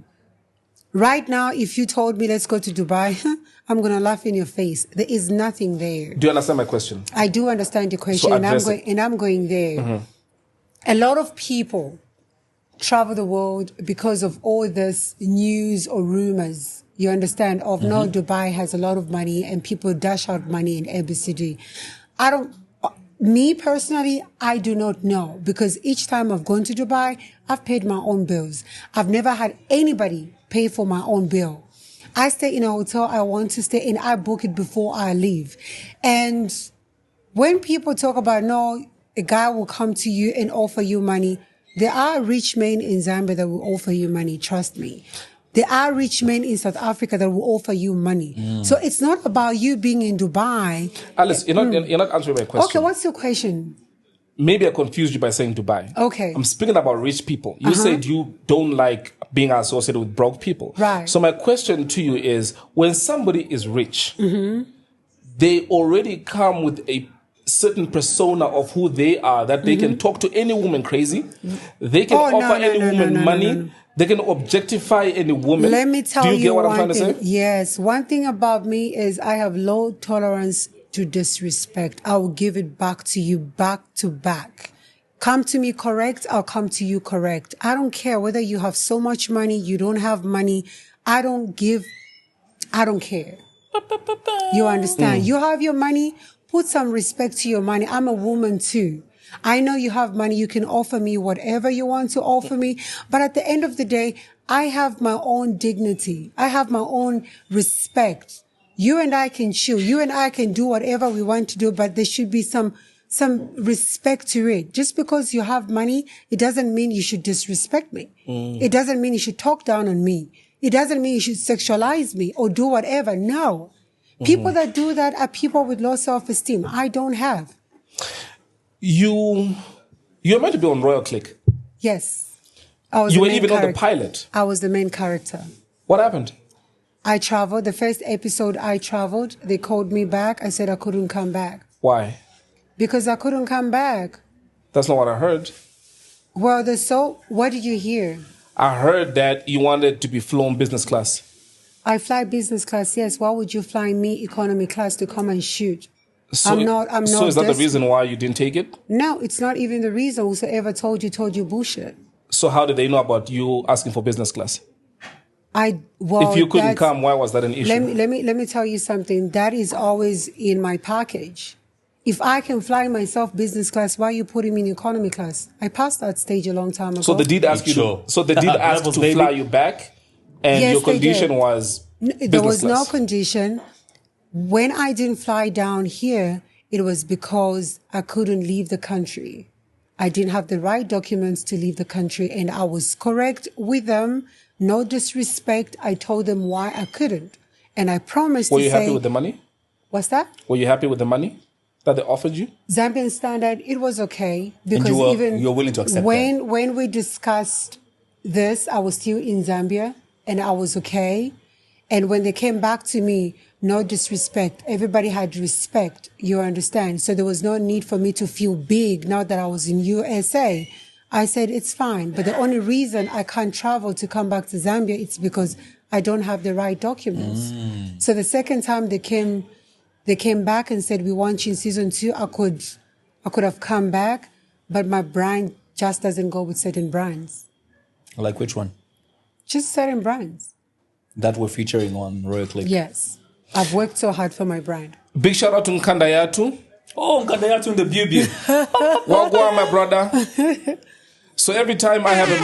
Right now, if you told me let's go to Dubai, I'm going to laugh in your face. There is nothing there. Do you understand my question? I do understand your question, So and I'm going there. A lot of people travel the world because of all this news or rumors. You understand? Of no, Dubai has a lot of money and people dash out money in ABCD. Me personally, I do not know, because each time I've gone to Dubai, I've paid my own bills. I've never had anybody pay for my own bill. I stay in a hotel I want to stay in. I book it before I leave. And when people talk about, no, a guy will come to you and offer you money, there are rich men in Zambia that will offer you money, trust me. There are rich men in South Africa that will offer you money. So it's not about you being in Dubai. Alice, you're not answering my question. Okay, what's your question? Maybe I confused you by saying Dubai. Okay. I'm speaking about rich people. You said you don't like being associated with broke people. Right. So my question to you is, when somebody is rich, they already come with a certain persona of who they are, that they can talk to any woman crazy. They can offer any woman money. They can objectify any woman. Let me tell you, do you get what I'm trying to say? Yes. One thing about me is I have low tolerance to disrespect. I will give it back to you, back to back. Come to me correct, I'll come to you correct. I don't care whether you have so much money, you don't have money. I don't care. You understand? You have your money, put some respect to your money. I'm a woman too. I know you have money. You can offer me whatever you want to offer me. But at the end of the day, I have my own dignity. I have my own respect. You and I can chill. You and I can do whatever we want to do, but there should be some respect to it. Just because you have money, it doesn't mean you should disrespect me. It doesn't mean you should talk down on me. It doesn't mean you should sexualize me or do whatever. No. People that do that are people with low self-esteem. I don't have. You're meant to be on Royal Clique. Yes. You were even on the pilot. I was the main character. What happened? I traveled. The first episode I traveled, they called me back. I said I couldn't come back. Why? Because I couldn't come back. That's not what I heard. Well, what did you hear? I heard that you wanted to be flown business class. I fly business class, yes. Why would you fly me economy class to come and shoot? So, I'm not. So is that the reason why you didn't take it? No, it's not even the reason. Whosoever told you bullshit. So how did they know about you asking for business class? Well, if you couldn't come, why was that an issue? Let me tell you something. That is always in my package. If I can fly myself business class, why are you putting me in economy class? I passed that stage a long time ago. So they did ask you. So they did ask to fly you back, and yes, your condition was there was class. no condition. When I didn't fly down here, it was because I couldn't leave the country. I didn't have the right documents to leave the country, and I was correct with them. No disrespect. I told them why I couldn't, and I promised to say. Were you happy with the money? What's that? Were you happy with the money that they offered you? Zambian standard, it was okay because you were willing to accept when we discussed this, I was still in Zambia and I was okay. And when they came back to me, no disrespect. Everybody had respect. You understand? So there was no need for me to feel big now that I was in USA. I said, it's fine. But the only reason I can't travel to come back to Zambia, it's because I don't have the right documents. So the second time they came back and said, we want you in season 2, I could have come back, but my brand just doesn't go with certain brands. Like which one? Just certain brands. That we're featuring on Royal Clique. Yes. I've worked so hard for my brand. Big shout out to Nkandayatu. Oh, Nkandayatu in the Boob. Wagwa, my brother. So every time I have a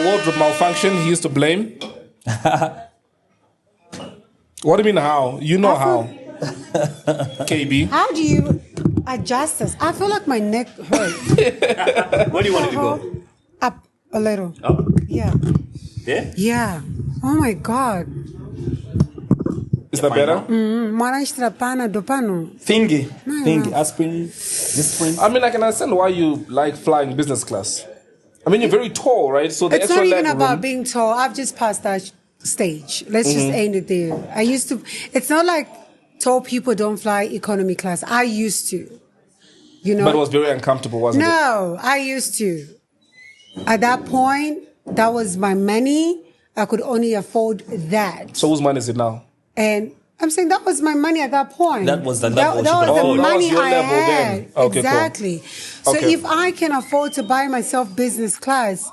wardrobe malfunction, he used to blame. What do you mean how? You know how. KB. How do you adjust this? I feel like my neck hurts. Where do you want it to go? Up a little. Up? Yeah. There? Yeah. Oh my God. Is that better? Thingy. Aspirin. This I mean, I can understand why you like flying business class. I mean, you're very tall, right? So the it's extra not even leg about room, being tall. I've just passed that stage. Let's just end it there. It's not like tall people don't fly economy class. I used to. You know. But it was very uncomfortable, wasn't it? No, I used to. At that point, that was my money. I could only afford that. So whose money is it now? And I'm saying that was my money at that point. That was the level that was the money your I level had. then. Okay, exactly. Cool. So Okay. if I can afford to buy myself business class,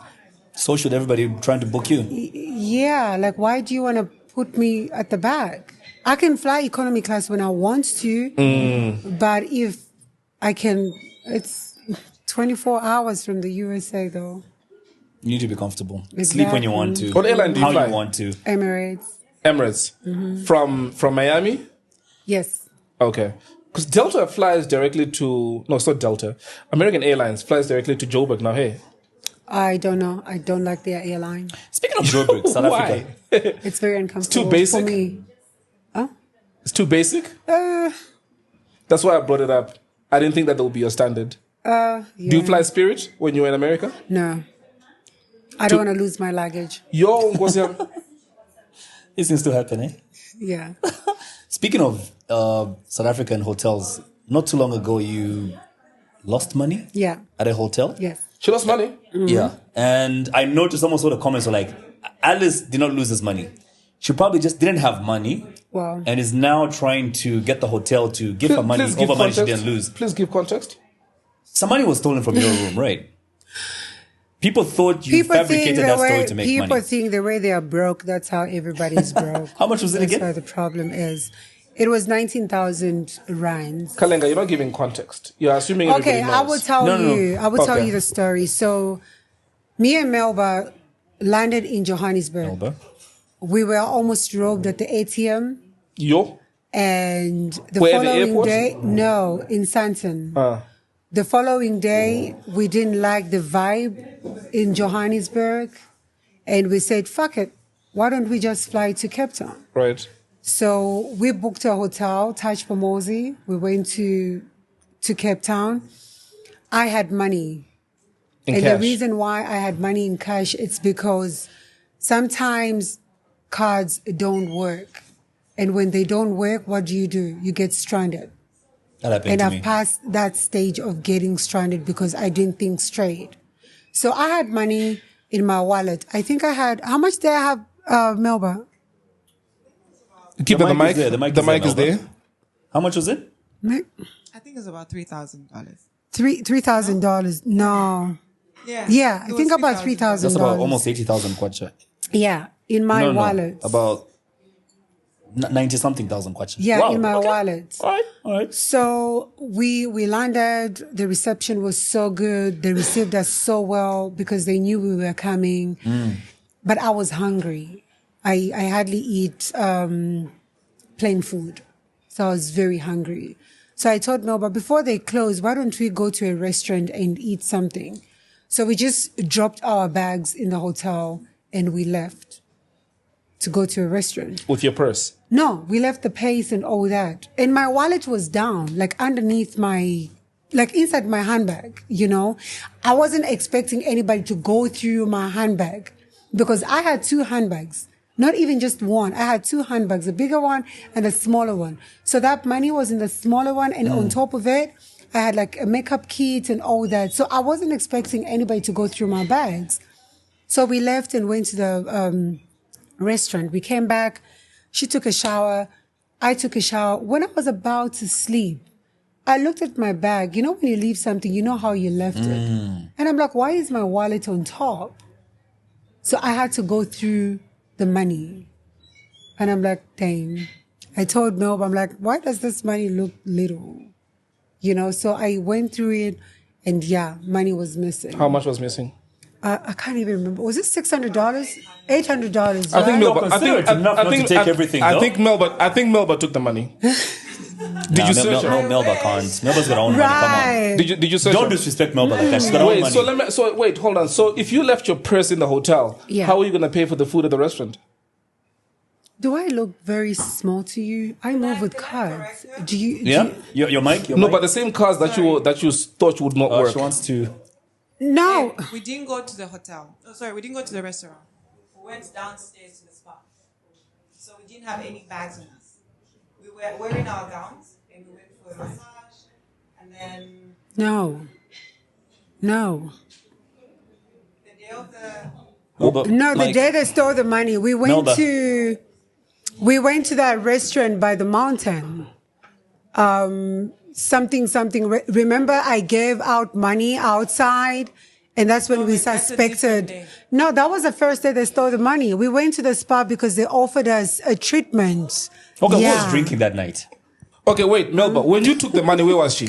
so should everybody trying to book you. Yeah, like why do you want to put me at the back? I can fly economy class when I want to, but if I can, it's 24 hours from the USA though. You need to be comfortable. Exactly. Sleep when you want to. What airline do you How fly? you want to. Emirates. From Miami? Yes. Okay. Because Delta flies directly to... No, it's not Delta. American Airlines flies directly to Joburg now. Hey. I don't know. I don't like their airline. Speaking of Joburg, South Africa. It's very uncomfortable. Too basic? For me. Huh? It's too basic? That's why I brought it up. I didn't think that would be your standard. Yeah. Do you fly Spirit when you were in America? No. I don't want to lose my luggage. Yo, Ngozi. This seems to happen, eh? Yeah. Speaking of South African hotels, not too long ago you lost money? Yeah. At a hotel? Yes. She lost money? Yeah. And I noticed almost all the comments were like, Alice did not lose his money. She probably just didn't have money. Wow. And is now trying to get the hotel to give her money over money she didn't lose. Please give context. Some money was stolen from your room, right? People thought you fabricated that story to make money. People think the way they are broke, that's how everybody's broke. How much was it again? That's why the problem is. It was 19,000 rands. Kalenga, you're not giving context. You're assuming everybody Okay, knows. I will tell you. I will tell you the story. So, me and Melba landed in Johannesburg. Melba? We were almost robbed at the ATM. Yo? And the Where, following the airport? day, no, in Sandton. The following day, we didn't like the vibe in Johannesburg. And we said, fuck it. Why don't we just fly to Cape Town? Right. So we booked a hotel, Taj Pomozi. We went to Cape Town. I had money. In and cash. the reason why I had money in cash, it's because sometimes cards don't work. And when they don't work, what do? You get stranded. That happened And to I've me. passed that stage of getting stranded because I didn't think straight. So I had money in my wallet. I think I had, how much did I have, Melba? Keep the mic. Is there. The mic is there. How much was it? I think it's about $3,000. $3,000. No. Yeah, I think about $3,000. That's about almost 80,000 kwacha. Yeah, in my wallet. About 90-something thousand kwacha. Yeah, Wow. in my Okay. wallet. All right. So we landed. The reception was so good. They received us so well because they knew we were coming. But I was hungry. I hardly eat plain food. So I was very hungry. So I told Melba, before they close, why don't we go to a restaurant and eat something? So we just dropped our bags in the hotel and we left to go to a restaurant. With your purse? No, we left the pace and all that. And my wallet was down, like underneath inside my handbag, you know. I wasn't expecting anybody to go through my handbag because I had 2 handbags. Not even just one. I had 2 handbags, a bigger one and a smaller one. So that money was in the smaller one. And on top of it, I had like a makeup kit and all that. So I wasn't expecting anybody to go through my bags. So we left and went to the restaurant. We came back. She took a shower. I took a shower. When I was about to sleep, I looked at my bag. You know, when you leave something, you know how you left it. And I'm like, why is my wallet on top? So I had to go through the money. And I'm like, dang. I told Melb, I'm like, why does this money look little? You know, so I went through it and yeah, money was missing. How much was missing? I can't even remember. Was it $600? $800? Right? I think Melba. I think Melba took the money. Did you search her? No, Melba can't. Melba's got her own money. Come on. Did you search Don't her? disrespect Melba like that. She's got her own money. Wait, hold on. So if you left your purse in the hotel, how are you going to pay for the food at the restaurant? Do I look very small to you? I move with cards. Do you? Your mic? No, but the same cards that you thought would not work. She wants to. No. We didn't go to the hotel. Oh, sorry, we didn't go to the restaurant. We went downstairs to the spa. So we didn't have any bags on us. We were wearing our gowns and we went for a massage. And then No. the day of the... The day they stole the money, we went to that restaurant by the mountain. Something. Remember, I gave out money outside, and that's when we suspected. No, that was the first day they stole the money. We went to the spa because they offered us a treatment. Okay, who was drinking that night? Okay, wait, Melba. When you took the money, where was she?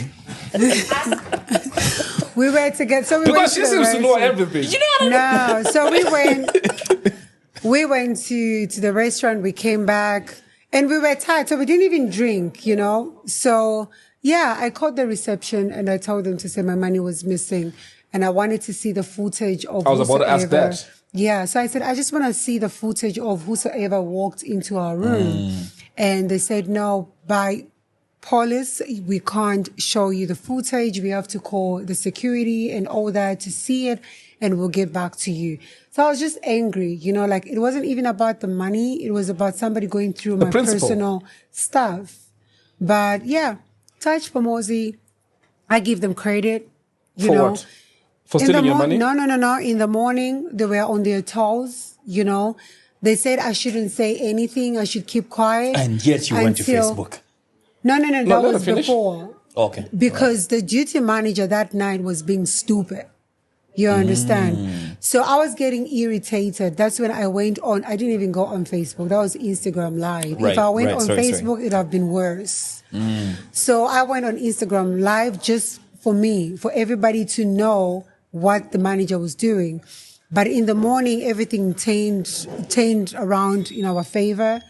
We were together. So because she seems to know everything. No, so we went to the restaurant. We came back, and we were tired, so we didn't even drink. You know, so. Yeah, I called the reception and I told them to say my money was missing and I wanted to see the footage of I was about to ask that. Yeah, so I said, I just want to see the footage of whosoever walked into our room. And they said, no, by police, we can't show you the footage. We have to call the security and all that to see it and we'll get back to you. So I was just angry, you know, like it wasn't even about the money. It was about somebody going through my personal stuff. But yeah. Touch Pomozi, I give them credit. For what? For stealing your money? No. In the morning, they were on their toes, you know. They said I shouldn't say anything. I should keep quiet. And yet you went to Facebook. No. That was before. Okay. Because the duty manager that night was being stupid. You understand? So I was getting irritated. That's when I went on. I didn't even go on Facebook. That was Instagram Live. If I went on Facebook, it would have been worse. So I went on Instagram Live just for me, for everybody to know what the manager was doing. But in the morning, everything turned around in our favor.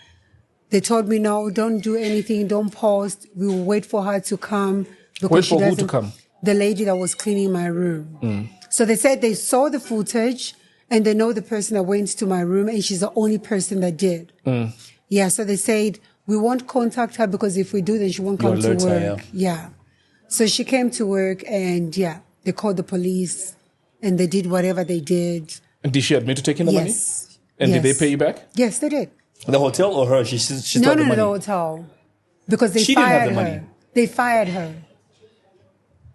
They told me, no, don't do anything. Don't post. We will wait for her to come. Wait for who to come? The lady that was cleaning my room. So they said they saw the footage and they know the person that went to my room and she's the only person that did. Yeah, so they said, we won't contact her because if we do, then she won't come to work. Yeah. So she came to work and they called the police and they did whatever they did. And did she admit to taking the money? And did they pay you back? Yes, they did. The hotel or her? She No, the hotel. Because they fired her. They fired her.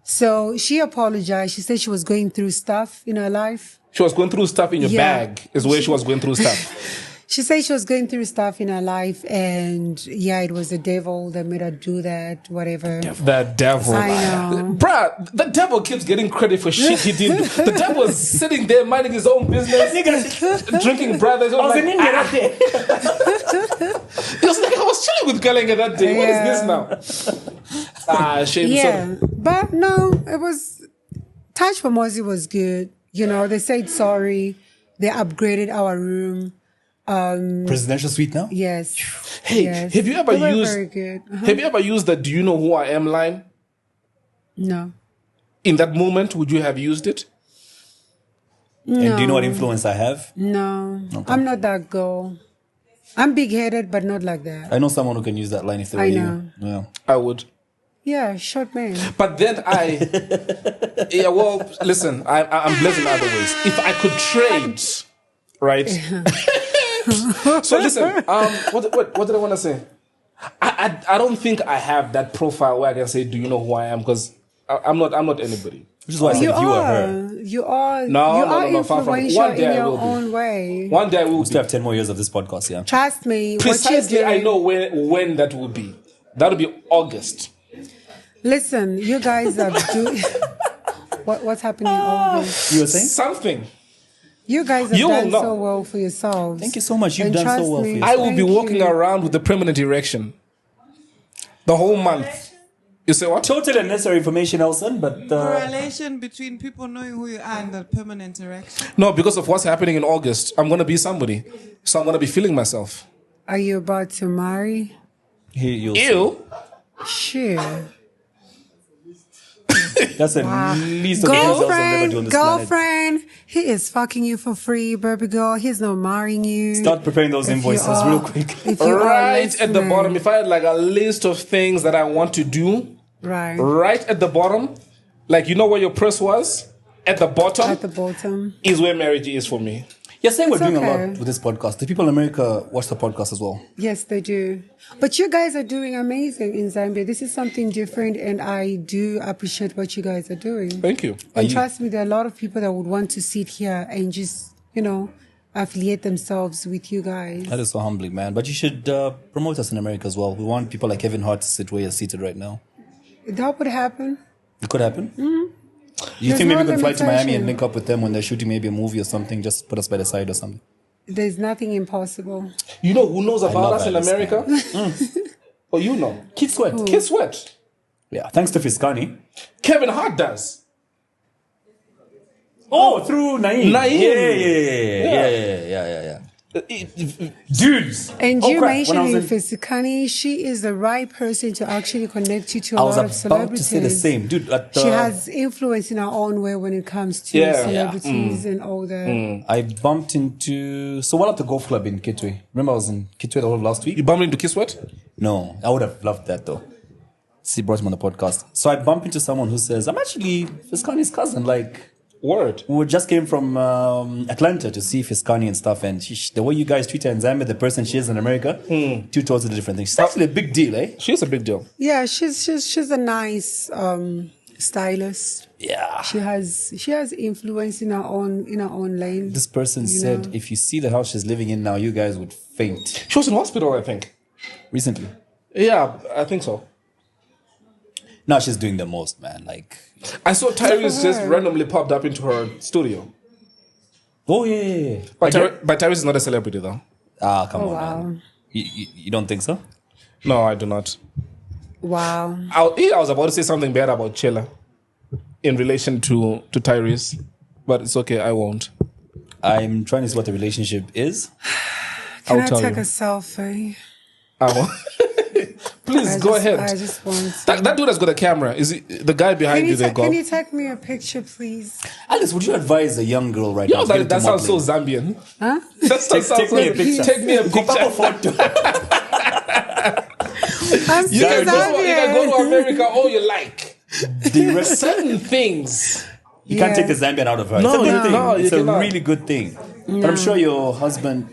So she apologized. She said she was going through stuff in her life. She was going through stuff in your bag is where she was going through stuff. She said she was going through stuff in her life, and yeah, it was the devil that made her do that, whatever. The devil. I know. Bruh, the devil keeps getting credit for shit he did. The devil was sitting there minding his own business, drinking brothers. I was in India that day. He was like, I was chilling with Kalenge that day. What is this now? Shame. Yeah, but no, it was... Touch for Mozi was good. You know, they said sorry. They upgraded our room. Presidential suite now? Yes. Hey, yes. have you ever They were used... very good. Have you ever used the "Do you know who I am" line? No. In that moment, would you have used it? No. And do you know what influence I have? No. Okay. I'm not that girl. I'm big-headed, but not like that. I know someone who can use that line if they were I you. know. Yeah. I would. Yeah, short man. But then yeah, well, listen, I'm blessed in other ways. If I could trade, right? So listen, what did I want to say? I don't think I have that profile where I can say, do you know who I am? Because I'm not anybody. Which is why I said you or her. You are. No, you no, are no, far from it. influential One day in I your will be. own way. One day I will We still have 10 more years of this podcast, yeah. Trust me. Precisely, what I you're doing, know when that will be. That'll be August. Listen, you guys are doing... What's happening over there? You were saying? Something. You guys have You will done know. so well for yourselves. Thank you so much. You've And done so trust well for me, yourself. I will be Thank walking you. around with a permanent erection. The whole month. You say what? Totally unnecessary information, Elson, but... Correlation between people knowing who you are and the permanent erection. No, because of what's happening in August, I'm going to be somebody. So I'm going to be feeling myself. Are you about to marry? you'll Ew. Sure. That's the least of the things Elson will never do on this planet. Girlfriend, he is fucking you for free, baby girl. He's not marrying you. Start preparing those If you invoices are- real quick. If you are Right at the listening. bottom, if I had like a list of things that I want to do, right at the bottom, like you know where your purse was? At the bottom At the bottom. is where marriage is for me. You're saying we're It's doing a okay. lot with this podcast. The people in America watch the podcast as well. Yes, they do. But you guys are doing amazing in Zambia. This is something different, and I do appreciate what you guys are doing. Thank you. And trust me, there are a lot of people that would want to sit here and just, affiliate themselves with you guys. That is so humbling, man. But you should promote us in America as well. We want people like Kevin Hart to sit where you're seated right now. That would happen. It could happen. Mm-hmm. You There's think maybe no we could fly to Miami limitation. and link up with them when they're shooting maybe a movie or something? Just put us by the side or something. There's nothing impossible. You know who knows love about us in Alice, America? Oh, you know. Kid Sweat. Kid Sweat. Yeah, thanks to Fiscani. Kevin Hart does. Oh, through Naeem. Naeem. Yeah. Dudes. And Oh, you crap. mentioned When I was in Fisikani, she is the right person to actually connect you to a I was lot of about celebrities. to say the same. Dude, She has influence in her own way when it comes to Yeah. celebrities and all that. I bumped into... So what at the golf club in Kitwe? Remember I was in Kitwe all of last week? You bumped into Kid Sweat? No, I would have loved that though. See, brought him on the podcast. So I bumped into someone who says, I'm actually Fiscani's cousin. Like, Word. we just came from Atlanta to see Fiscani and stuff. And the way you guys treat her in Zambia, the person she is in America, two totally different things. She's actually a big deal, eh? She's a big deal. Yeah, she's a nice stylist. Yeah. She has influence in her own lane. This person said, if you see the house she's living in now, you guys would faint. She was in hospital, I think. Recently. Yeah, I think so. Now she's doing the most, man. Like, I saw Tyrese just randomly popped up into her studio. oh yeah. But Tyrese is not a celebrity, though. Ah, come on, wow. man. You don't think so? No, I do not. Wow. I was about to say something bad about Chela in relation to Tyrese, but it's okay, I won't. I'm trying to see what the relationship is. Can I'll I tell take you. a selfie? I won't. Please go ahead. I just want to. That dude has got a camera. Is he, the guy behind you there, Can go? you take me a picture, please? Alice, would you advise a young girl right now? Yo, to get into that sounds so modeling? Zambian. Huh? That sounds Take me a so- picture. Take me a picture. I'm You still can go to Zambian. America all you like. Certain things. You can't take the Zambian out of her. No, it's a good no, thing. no, you it's a cannot. really good thing. But I'm sure your husband...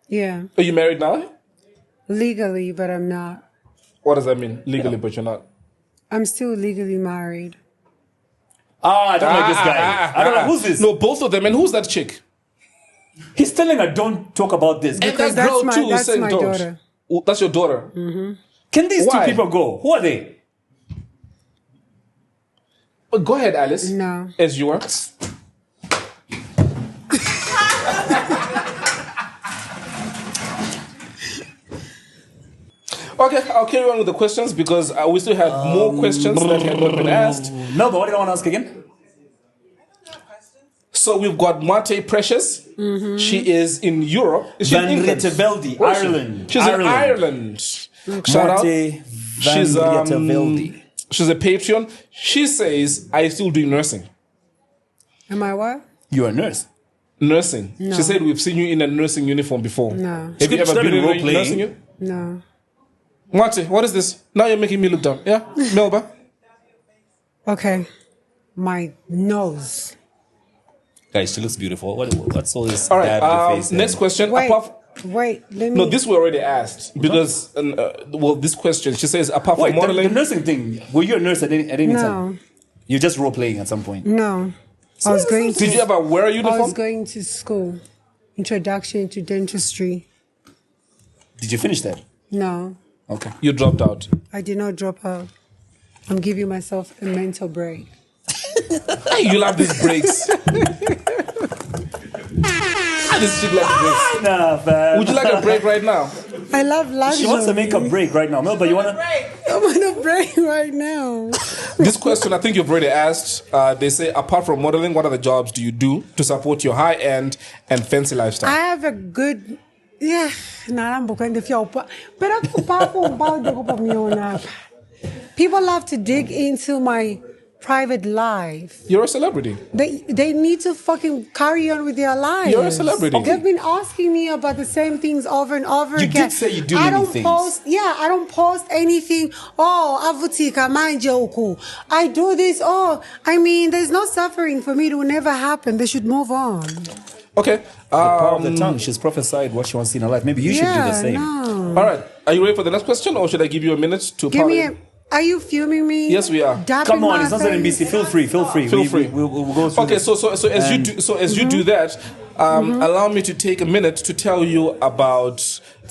Yeah, Are you married now? legally, but I'm not. What does that mean? Legally, but you're not. I'm still legally married. I don't like this guy. I don't know. Who's this? No, both of them. And who's that chick? He's telling her, don't talk about this. And that girl too is saying my don't. daughter. Oh, that's your daughter. Can these Why? two people go? Who are they? Oh, go ahead, Alice. No. As you are. Okay, I'll carry on with the questions because we still had more questions that had not been asked. No, but what do you want to ask again? So we've got Mate Precious. She is in Europe. Is she in England? Velde, Where is she? Ireland. She's in Ireland. Shout out. She's a Patreon. She says, I still do nursing. Am I what? You're a nurse. Nursing. No. She said, we've seen you in a nursing uniform before. No. Have you ever been in a nursing uniform? No. Mate, what is this? Now you're making me look dumb. Yeah? Melba? Okay. My nose. Guys, she looks beautiful. What's all this? All right. dab in the face Next and- question. Wait, let me... No, this we already asked because, this question, she says, apart from Wait, modeling. the nursing thing. Were you a nurse at any No. time? You're just role playing at some point. No. I was going to... Did you ever wear a uniform? I was going to school. Introduction to dentistry. Did you finish that? No. Okay. You dropped out. I did not drop out. I'm giving myself a mental break. Hey, you love these breaks. This chick loves breaks. Nah, fam. Would you like a break right now? I love luxury. She wants to make a break right now. Melba, you want to? I'm on a break right now. This question, I think you've already asked. They say, apart from modeling, what other jobs do you do to support your high-end and fancy lifestyle? I have a good... Yeah. People love to dig into my private life. You're a celebrity. They need to fucking carry on with their lives. You're a celebrity. They've been asking me about the same things over and over You again. did say you do I many don't things. post. Yeah, I don't post anything. Oh, avutika manjoku. I do this. Oh, I mean, there's no suffering for me. It will never happen. They should move on. Okay. The power of the tongue. She's prophesied what she wants to see in her life. Maybe you should do the same. No. All right. Are you ready for the next question, or should I give you a minute to? Give me a... Are you filming me? Yes, we are. Come on, it's not an NBC. Feel free. Feel free. Feel free. We'll go through. Okay, this. so as you do, you do that, allow me to take a minute to tell you about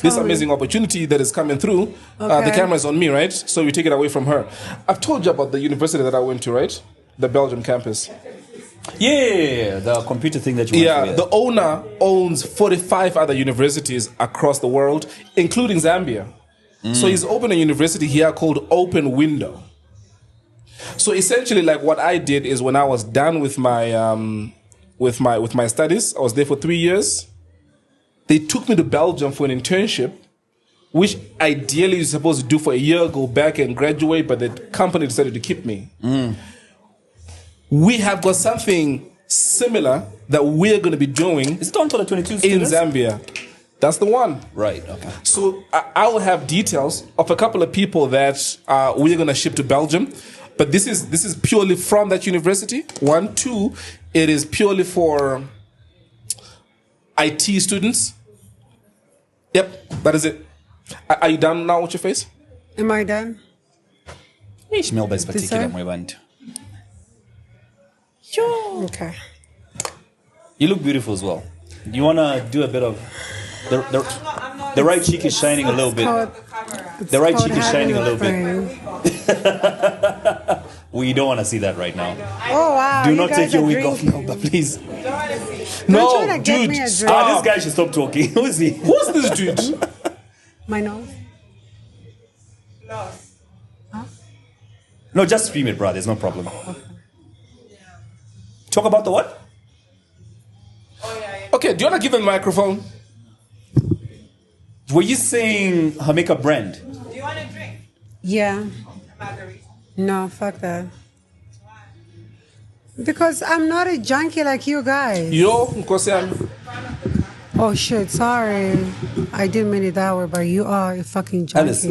this amazing opportunity that is coming through. The camera is on me, right? So you take it away from her. I've told you about the university that I went to, right? The Belgium campus. Yeah, the computer thing that you went through. The owner owns 45 other universities across the world, including Zambia. So he's opened a university here called Open Window. So essentially, like what I did is when I was done with my studies, I was there for 3 years. They took me to Belgium for an internship, which ideally you're supposed to do for a year, go back and graduate, but the company decided to keep me. We have got something similar that we're going to be doing. It's done for the 22 in students? Zambia. That's the one. Right, okay. So I will have details of a couple of people that we're going to ship to Belgium. But this is purely from that university. 1, 2, it is purely for IT students. Yep, that is it. Are you done now with your face? Am I done? Ishmael is particular, my band. Okay. You look beautiful as well. You want to do a bit of... The right cheek is shining a little bit. The right cheek is shining a little bit. We don't want to see that right now. Oh, wow. Do not take your wig off now, but please. No, dude. This guy should stop talking. Who is he? Who's this dude? My nose. No, just stream it, bro. There's no problem. Talk about the what? Okay, do you want to give him a microphone? Were you saying her makeup brand? Do you want a drink? Yeah. Margarita. No, fuck that. Because I'm not a junkie like you guys. Yo, Nkosiam. Oh shit, sorry. I didn't mean it that way, but you are a fucking junkie. Alice.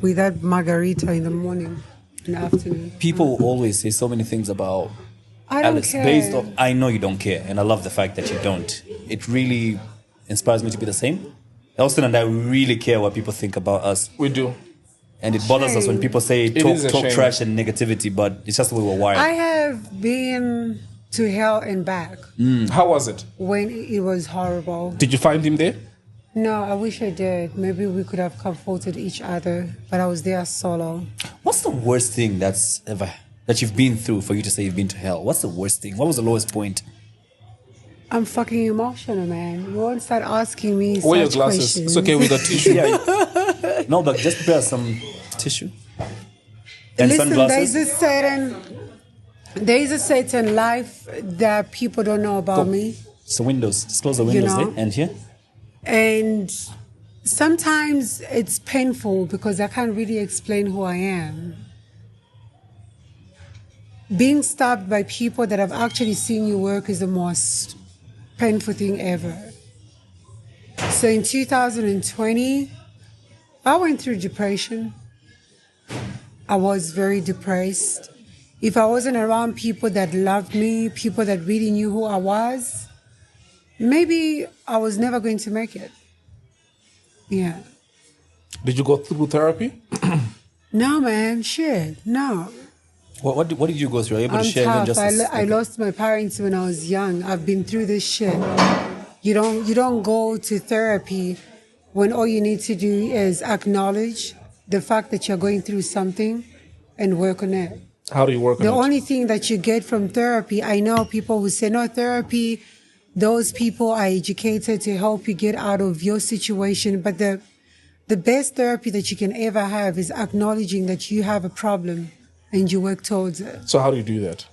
With that margarita in the morning, in the afternoon. People always say so many things about I don't Alice care. based on... I know you don't care, and I love the fact that you don't. It really inspires me to be the same. Elston and I really care what people think about us. We do. And it bothers us when people say is a talk shame. trash and negativity, but it's just the way we're wired. I have been to hell and back. How was it? When it was horrible. Did you find him there? No, I wish I did. Maybe we could have comforted each other, but I was there solo. What's the worst thing that you've been through for you to say you've been to hell? What's the worst thing? What was the lowest point? I'm fucking emotional, man. You won't start asking me Wear your such glasses. questions. It's okay, we got tissue. No, but just prepare some tissue. And Listen, sunglasses. there is a certain life that people don't know about me. It's the windows. Just close the windows know? there. And here? And sometimes it's painful because I can't really explain who I am. Being stopped by people that have actually seen you work is the most painful thing ever. So in 2020, I went through depression. I was very depressed. If I wasn't around people that loved me, people that really knew who I was, maybe I was never going to make it. Yeah. Did you go through therapy? No, man, shit, no. What did you go through? Are you able to I'm share tough. just I lost my parents when I was young. I've been through this shit. You don't go to therapy when all you need to do is acknowledge the fact that you're going through something and work on it. How do you work on it? The only thing that you get from therapy, I know people who say, no, therapy, those people are educated to help you get out of your situation. But the best therapy that you can ever have is acknowledging that you have a problem and you work towards it. So how do you do that?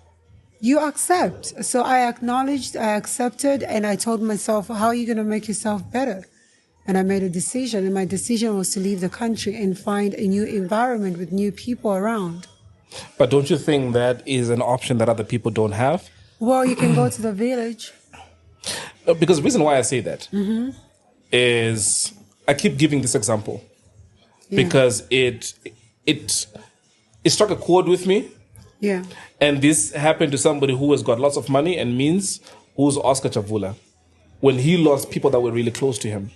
You accept. So I acknowledged, I accepted, and I told myself, how are you going to make yourself better? And I made a decision, and my decision was to leave the country and find a new environment with new people around. But don't you think that is an option that other people don't have? Well, you can go to the village. Because the reason why I say that is I keep giving this example because it struck a chord with me. Yeah. And this happened to somebody who has got lots of money and means, who's Oscar Chavula, when he lost people that were really close to him.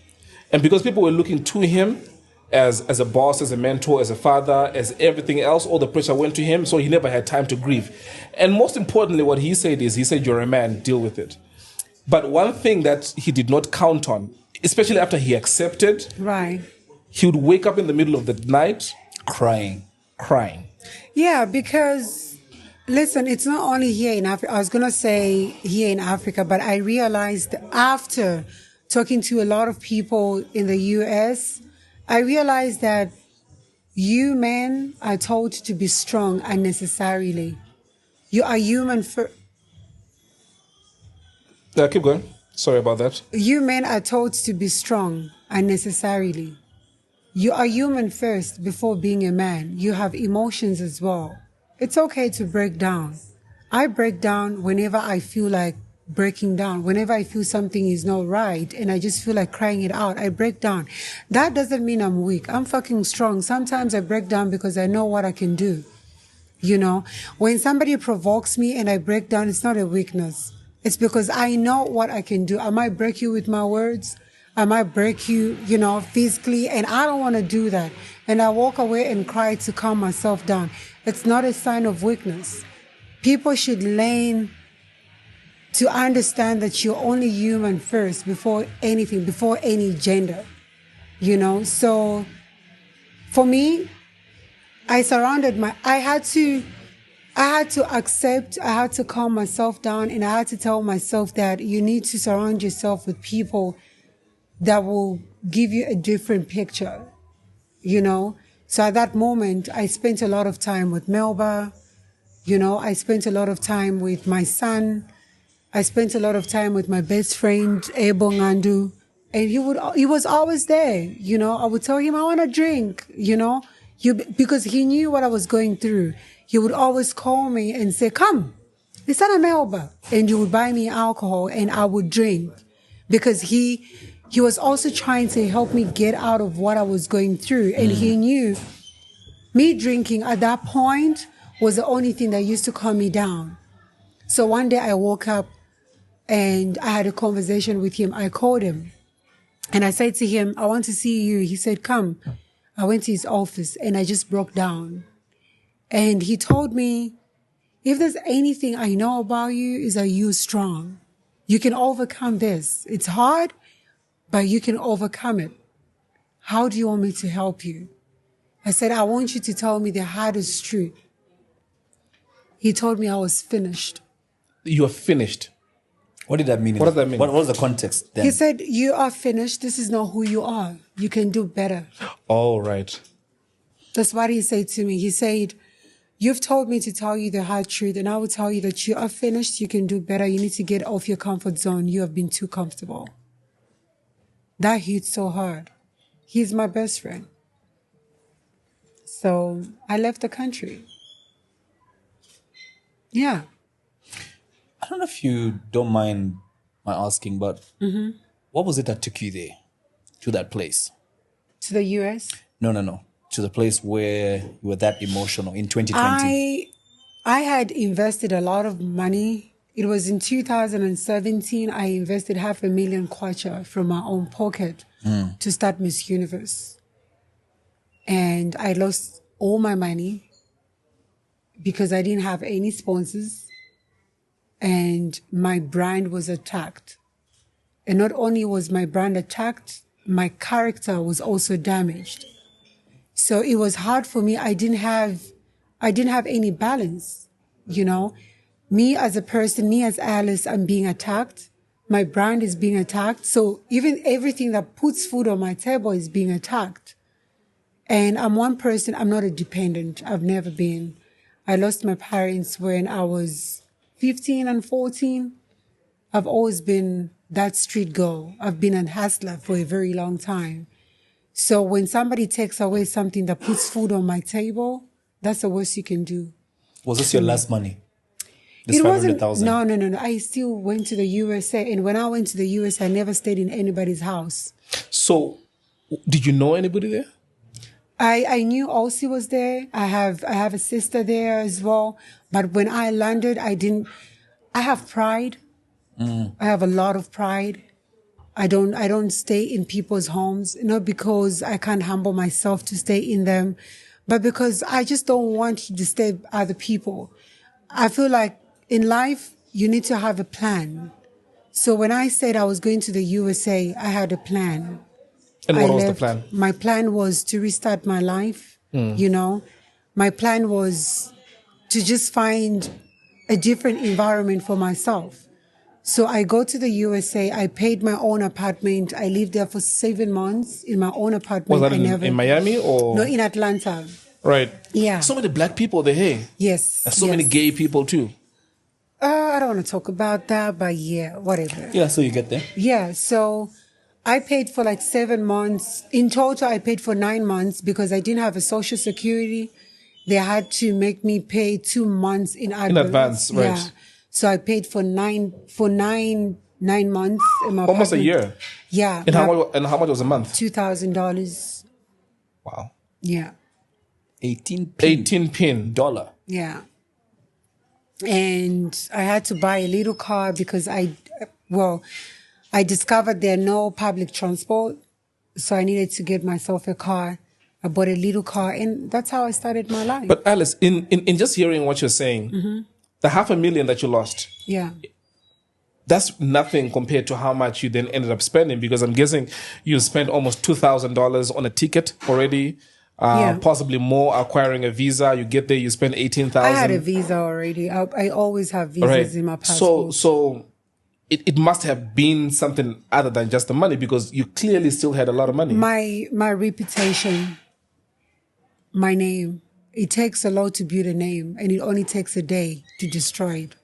And because people were looking to him as a boss, as a mentor, as a father, as everything else, all the pressure went to him, so he never had time to grieve. And most importantly, what he said is, he said, you're a man, deal with it. But one thing that he did not count on, especially after he accepted, right, he would wake up in the middle of the night crying. Yeah, because, listen, it's not only here in Africa. I was going to say here in Africa, but I realized after talking to a lot of people in the U.S., I realized that you men are told to be strong unnecessarily. You are human first. Keep going. Sorry about that. You men are told to be strong unnecessarily. You are human first before being a man. You have emotions as well. It's okay to break down. I break down whenever I feel like breaking down. Whenever I feel something is not right and I just feel like crying it out, I break down. That doesn't mean I'm weak. I'm fucking strong. Sometimes I break down because I know what I can do. You know, when somebody provokes me and I break down, it's not a weakness. It's because I know what I can do. I might break you with my words. I might break you, physically, and I don't want to do that. And I walk away and cry to calm myself down. It's not a sign of weakness. People should learn to understand that you're only human first before anything, before any gender, So for me, I had to accept, I had to calm myself down, and I had to tell myself that you need to surround yourself with people that will give you a different picture, So at that moment, I spent a lot of time with Melba, I spent a lot of time with my son. I spent a lot of time with my best friend, Ebo Ngandu, and he was always there, I would tell him, I want to drink, because he knew what I was going through. He would always call me and say, come, it's not a Melba. And he would buy me alcohol and I would drink because he was also trying to help me get out of what I was going through. And he knew me drinking at that point was the only thing that used to calm me down. So one day I woke up and I had a conversation with him. I called him and I said to him, I want to see you. He said, come. I went to his office and I just broke down. And he told me, if there's anything I know about you is that you're strong. You can overcome this. It's hard, but you can overcome it. How do you want me to help you? I said, I want you to tell me the hardest truth. He told me I was finished. You are finished. What did that mean? What does that mean? What was the context then? He said, you are finished. This is not who you are. You can do better. Oh, right. That's what he said to me. He said, you've told me to tell you the hard truth, and I will tell you that you are finished. You can do better. You need to get off your comfort zone. You have been too comfortable. That hit so hard. He's my best friend. So I left the country. Yeah. I don't know if you don't mind my asking, but what was it that took you there, to that place? To the U.S.? No. To the place where you were that emotional in 2020. I had invested a lot of money. It was in 2017, I invested $500,000 from my own pocket to start Miss Universe. And I lost all my money because I didn't have any sponsors. And my brand was attacked. And not only was my brand attacked, my character was also damaged. So it was hard for me. I didn't have any balance, you know. Me as a person, me as Alice, I'm being attacked. My brand is being attacked. So even everything that puts food on my table is being attacked. And I'm one person, I'm not a dependent. I've never been. I lost my parents when I was 15 and 14. I've always been that street girl. I've been a hustler for a very long time. So when somebody takes away something that puts food on my table, that's the worst you can do. Was this your last money? It wasn't. No. I still went to the USA. And when I went to the USA, I never stayed in anybody's house. So did you know anybody there? I knew Elsie was there. I have a sister there as well. But when I landed, I have pride. I have a lot of pride. I don't stay in people's homes, not because I can't humble myself to stay in them, but because I just don't want to disturb other people. I feel like in life, you need to have a plan. So when I said I was going to the USA, I had a plan. And what was the plan? My plan was to restart my life, you know. My plan was to just find a different environment for myself. So I go to the USA. I paid my own apartment. I lived there for 7 months in my own apartment. Was that in Miami or? No, in Atlanta. Right. Yeah. So many black people there, hey? Yes. And so many gay people too. I don't want to talk about that, but yeah, whatever. Yeah, so you get there. Yeah, so I paid for like 7 months. In total, I paid for 9 months because I didn't have a social security. They had to make me pay 2 months in advance. In advance, right. Yeah. So I paid for nine months in my Almost apartment. a year. Yeah. And how much was a month? $2,000. Wow. Yeah. 18 pin dollar. Yeah. And I had to buy a little car because I discovered there are no public transport. So I needed to get myself a car. I bought a little car and that's how I started my life. But Alice, in just hearing what you're saying, the $500,000 that you lost, yeah, that's nothing compared to how much you then ended up spending, because I'm guessing you spent almost $2,000 on a ticket already, possibly more acquiring a visa. You get there, you spend $18,000. I had a visa already. I always have visas in my passport. So it must have been something other than just the money, because you clearly still had a lot of money. My reputation, my name. It takes a lot to build a name, and it only takes a day to destroy it.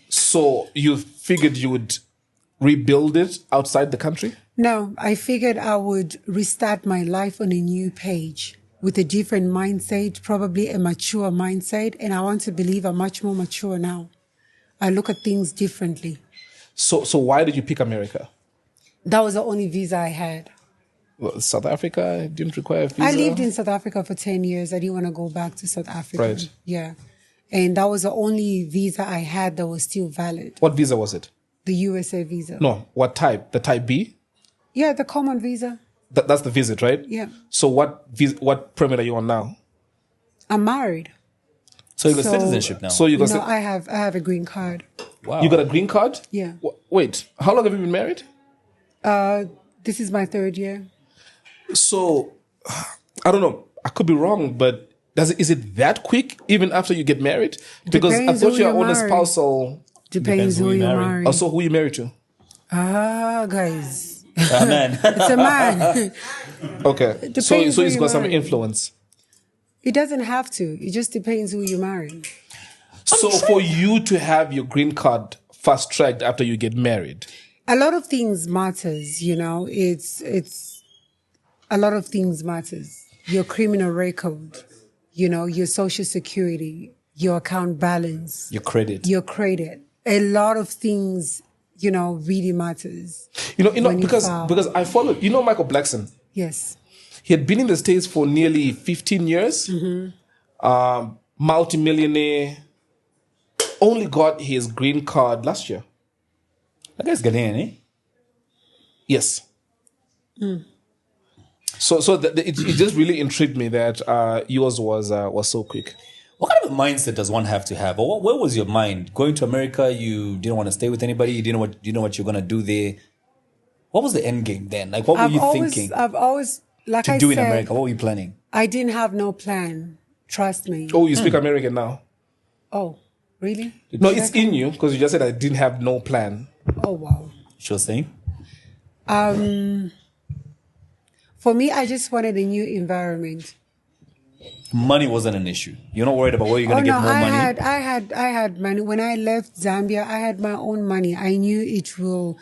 So you figured you would rebuild it outside the country? No, I figured I would restart my life on a new page with a different mindset, probably a mature mindset, and I want to believe I'm much more mature now. I look at things differently. So why did you pick America? That was the only visa I had. Well, South Africa didn't require a visa? I lived in South Africa for 10 years. I didn't want to go back to South Africa. Right. Yeah. And that was the only visa I had that was still valid. What visa was it? The USA visa. No, what type? The type B? Yeah, the common visa. That's the visit, right? Yeah. So what permit are you on now? I'm married. So you got citizenship now. So you got No, I have a green card. wow. you got a green card? Yeah. Wait, how long have you been married? This is my 3rd year. So I don't know. I could be wrong, but is it that quick even after you get married? Because Depends I thought who you were you're on a married. spousal. Depends who you marry. Also, who you married to? Guys. man. It's a man. Okay. Depends So who he's you got some marry. influence. It doesn't have to. It just depends who you marry. So for you to have your green card fast tracked after you get married, A lot of things matters, you know. It's a lot of things matters. Your criminal record, you know, your social security, your account balance, Your credit. your credit. A lot of things, you know, really matters. you know, When you because file. because I followed. You know, Michael Blackson. Yes. He had been in the States for nearly 15 years. Multi-millionaire. Only got his green card last year. That guy's Ghanaian, eh? Yes. So it just really intrigued me that yours was so quick. What kind of a mindset does one have to have? Or where was your mind? Going to America, you didn't want to stay with anybody. You didn't know what you're gonna do there. What was the end game then? Like, what were you thinking I've always, like to I do in said, America? What were you planning? I didn't have no plan. Trust me. Oh, you speak American now? Oh, really? No, it's in you because you just said I didn't have no plan. Oh, wow. Sure thing. For me, I just wanted a new environment. Money wasn't an issue. You're not worried about where you're gonna get more I money. had money. When I left Zambia, I had my own money. I knew it will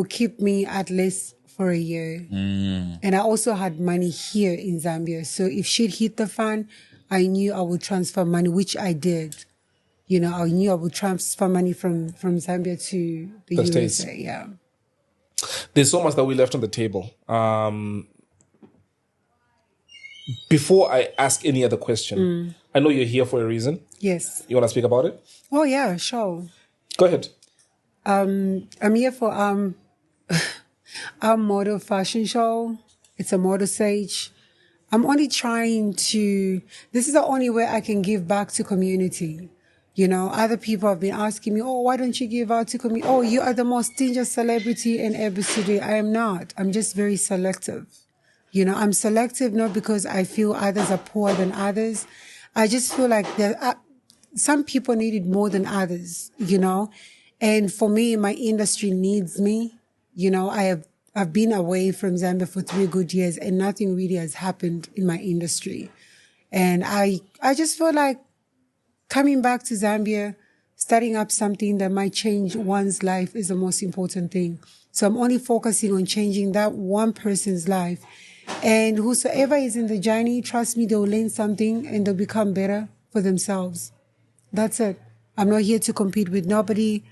keep me at least for a year. And I also had money here in Zambia. So if shit hit the fan, I knew I would transfer money, which I did. You know, I knew I would transfer money from Zambia to the USA. States. Yeah. There's so much that we left on the table. Before I ask any other question, I know you're here for a reason. Yes. You want to speak about it? Oh yeah, sure. Go ahead. I'm here for our model fashion show. It's a model stage. I'm only trying to. This is the only way I can give back to community. You know, other people have been asking me, "Oh, why don't you give out to community? Oh, you are the most dangerous celebrity in ABCD." I am not. I'm just very selective. You know, I'm selective not because I feel others are poorer than others. I just feel like some people need it more than others, you know. And for me, my industry needs me. You know, I've been away from Zambia for 3 good years and nothing really has happened in my industry. And I just feel like coming back to Zambia, starting up something that might change one's life is the most important thing. So I'm only focusing on changing that one person's life. And whosoever is in the journey, trust me, they'll learn something and they'll become better for themselves. That's it. I'm not here to compete with nobody.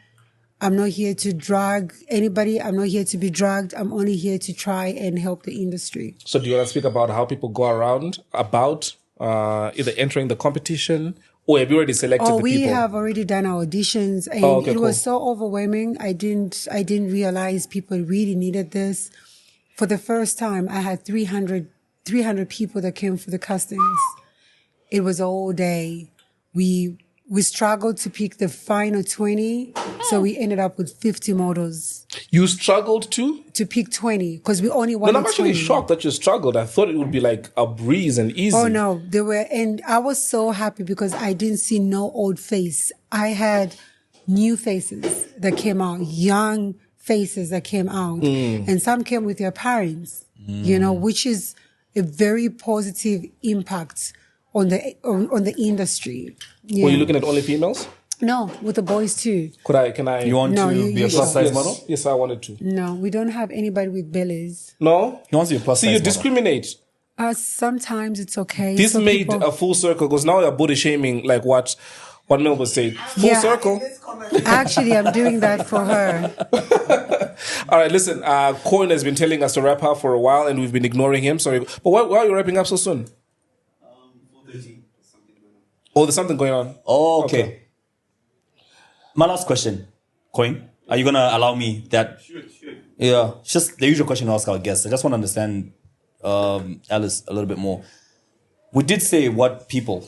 I'm not here to drag anybody. I'm not here to be dragged. I'm only here to try and help the industry. So do you want to speak about how people go around about either entering the competition or have you already selected the people? We have already done our auditions and it was so overwhelming. I didn't realize people really needed this. For the first time, I had 300 people that came for the castings. It was all day. We struggled to pick the final 20, so we ended up with 50 models. You struggled to pick 20 because we only wanted 20. I'm actually shocked that you struggled. I thought it would be like a breeze and easy. Oh no, and I was so happy because I didn't see no old face. I had new faces that came out, young faces that came out, and some came with their parents. You know, which is a very positive impact on the industry. Yeah. Were you looking at only females? No, with the boys too. Can I? You want to be a plus size model? Yes, I wanted to. No, we don't have anybody with bellies. No? He wants to be a plus size you model. discriminate. Sometimes it's okay. This made a full circle because now you're body shaming like what Mel was saying. Full circle. Actually, I'm doing that for her. All right, listen. Coin has been telling us to wrap up for a while and we've been ignoring him. Sorry. But why are you wrapping up so soon? 4:30. Oh, there's something going on. Oh, okay. My last question, Coin. Are you going to allow me that? Sure. Yeah, it's just the usual question I ask our guests. I just want to understand Alice a little bit more. We did say what people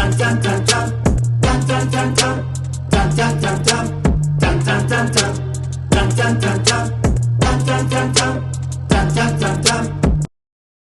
Dun, dun, dun, dun.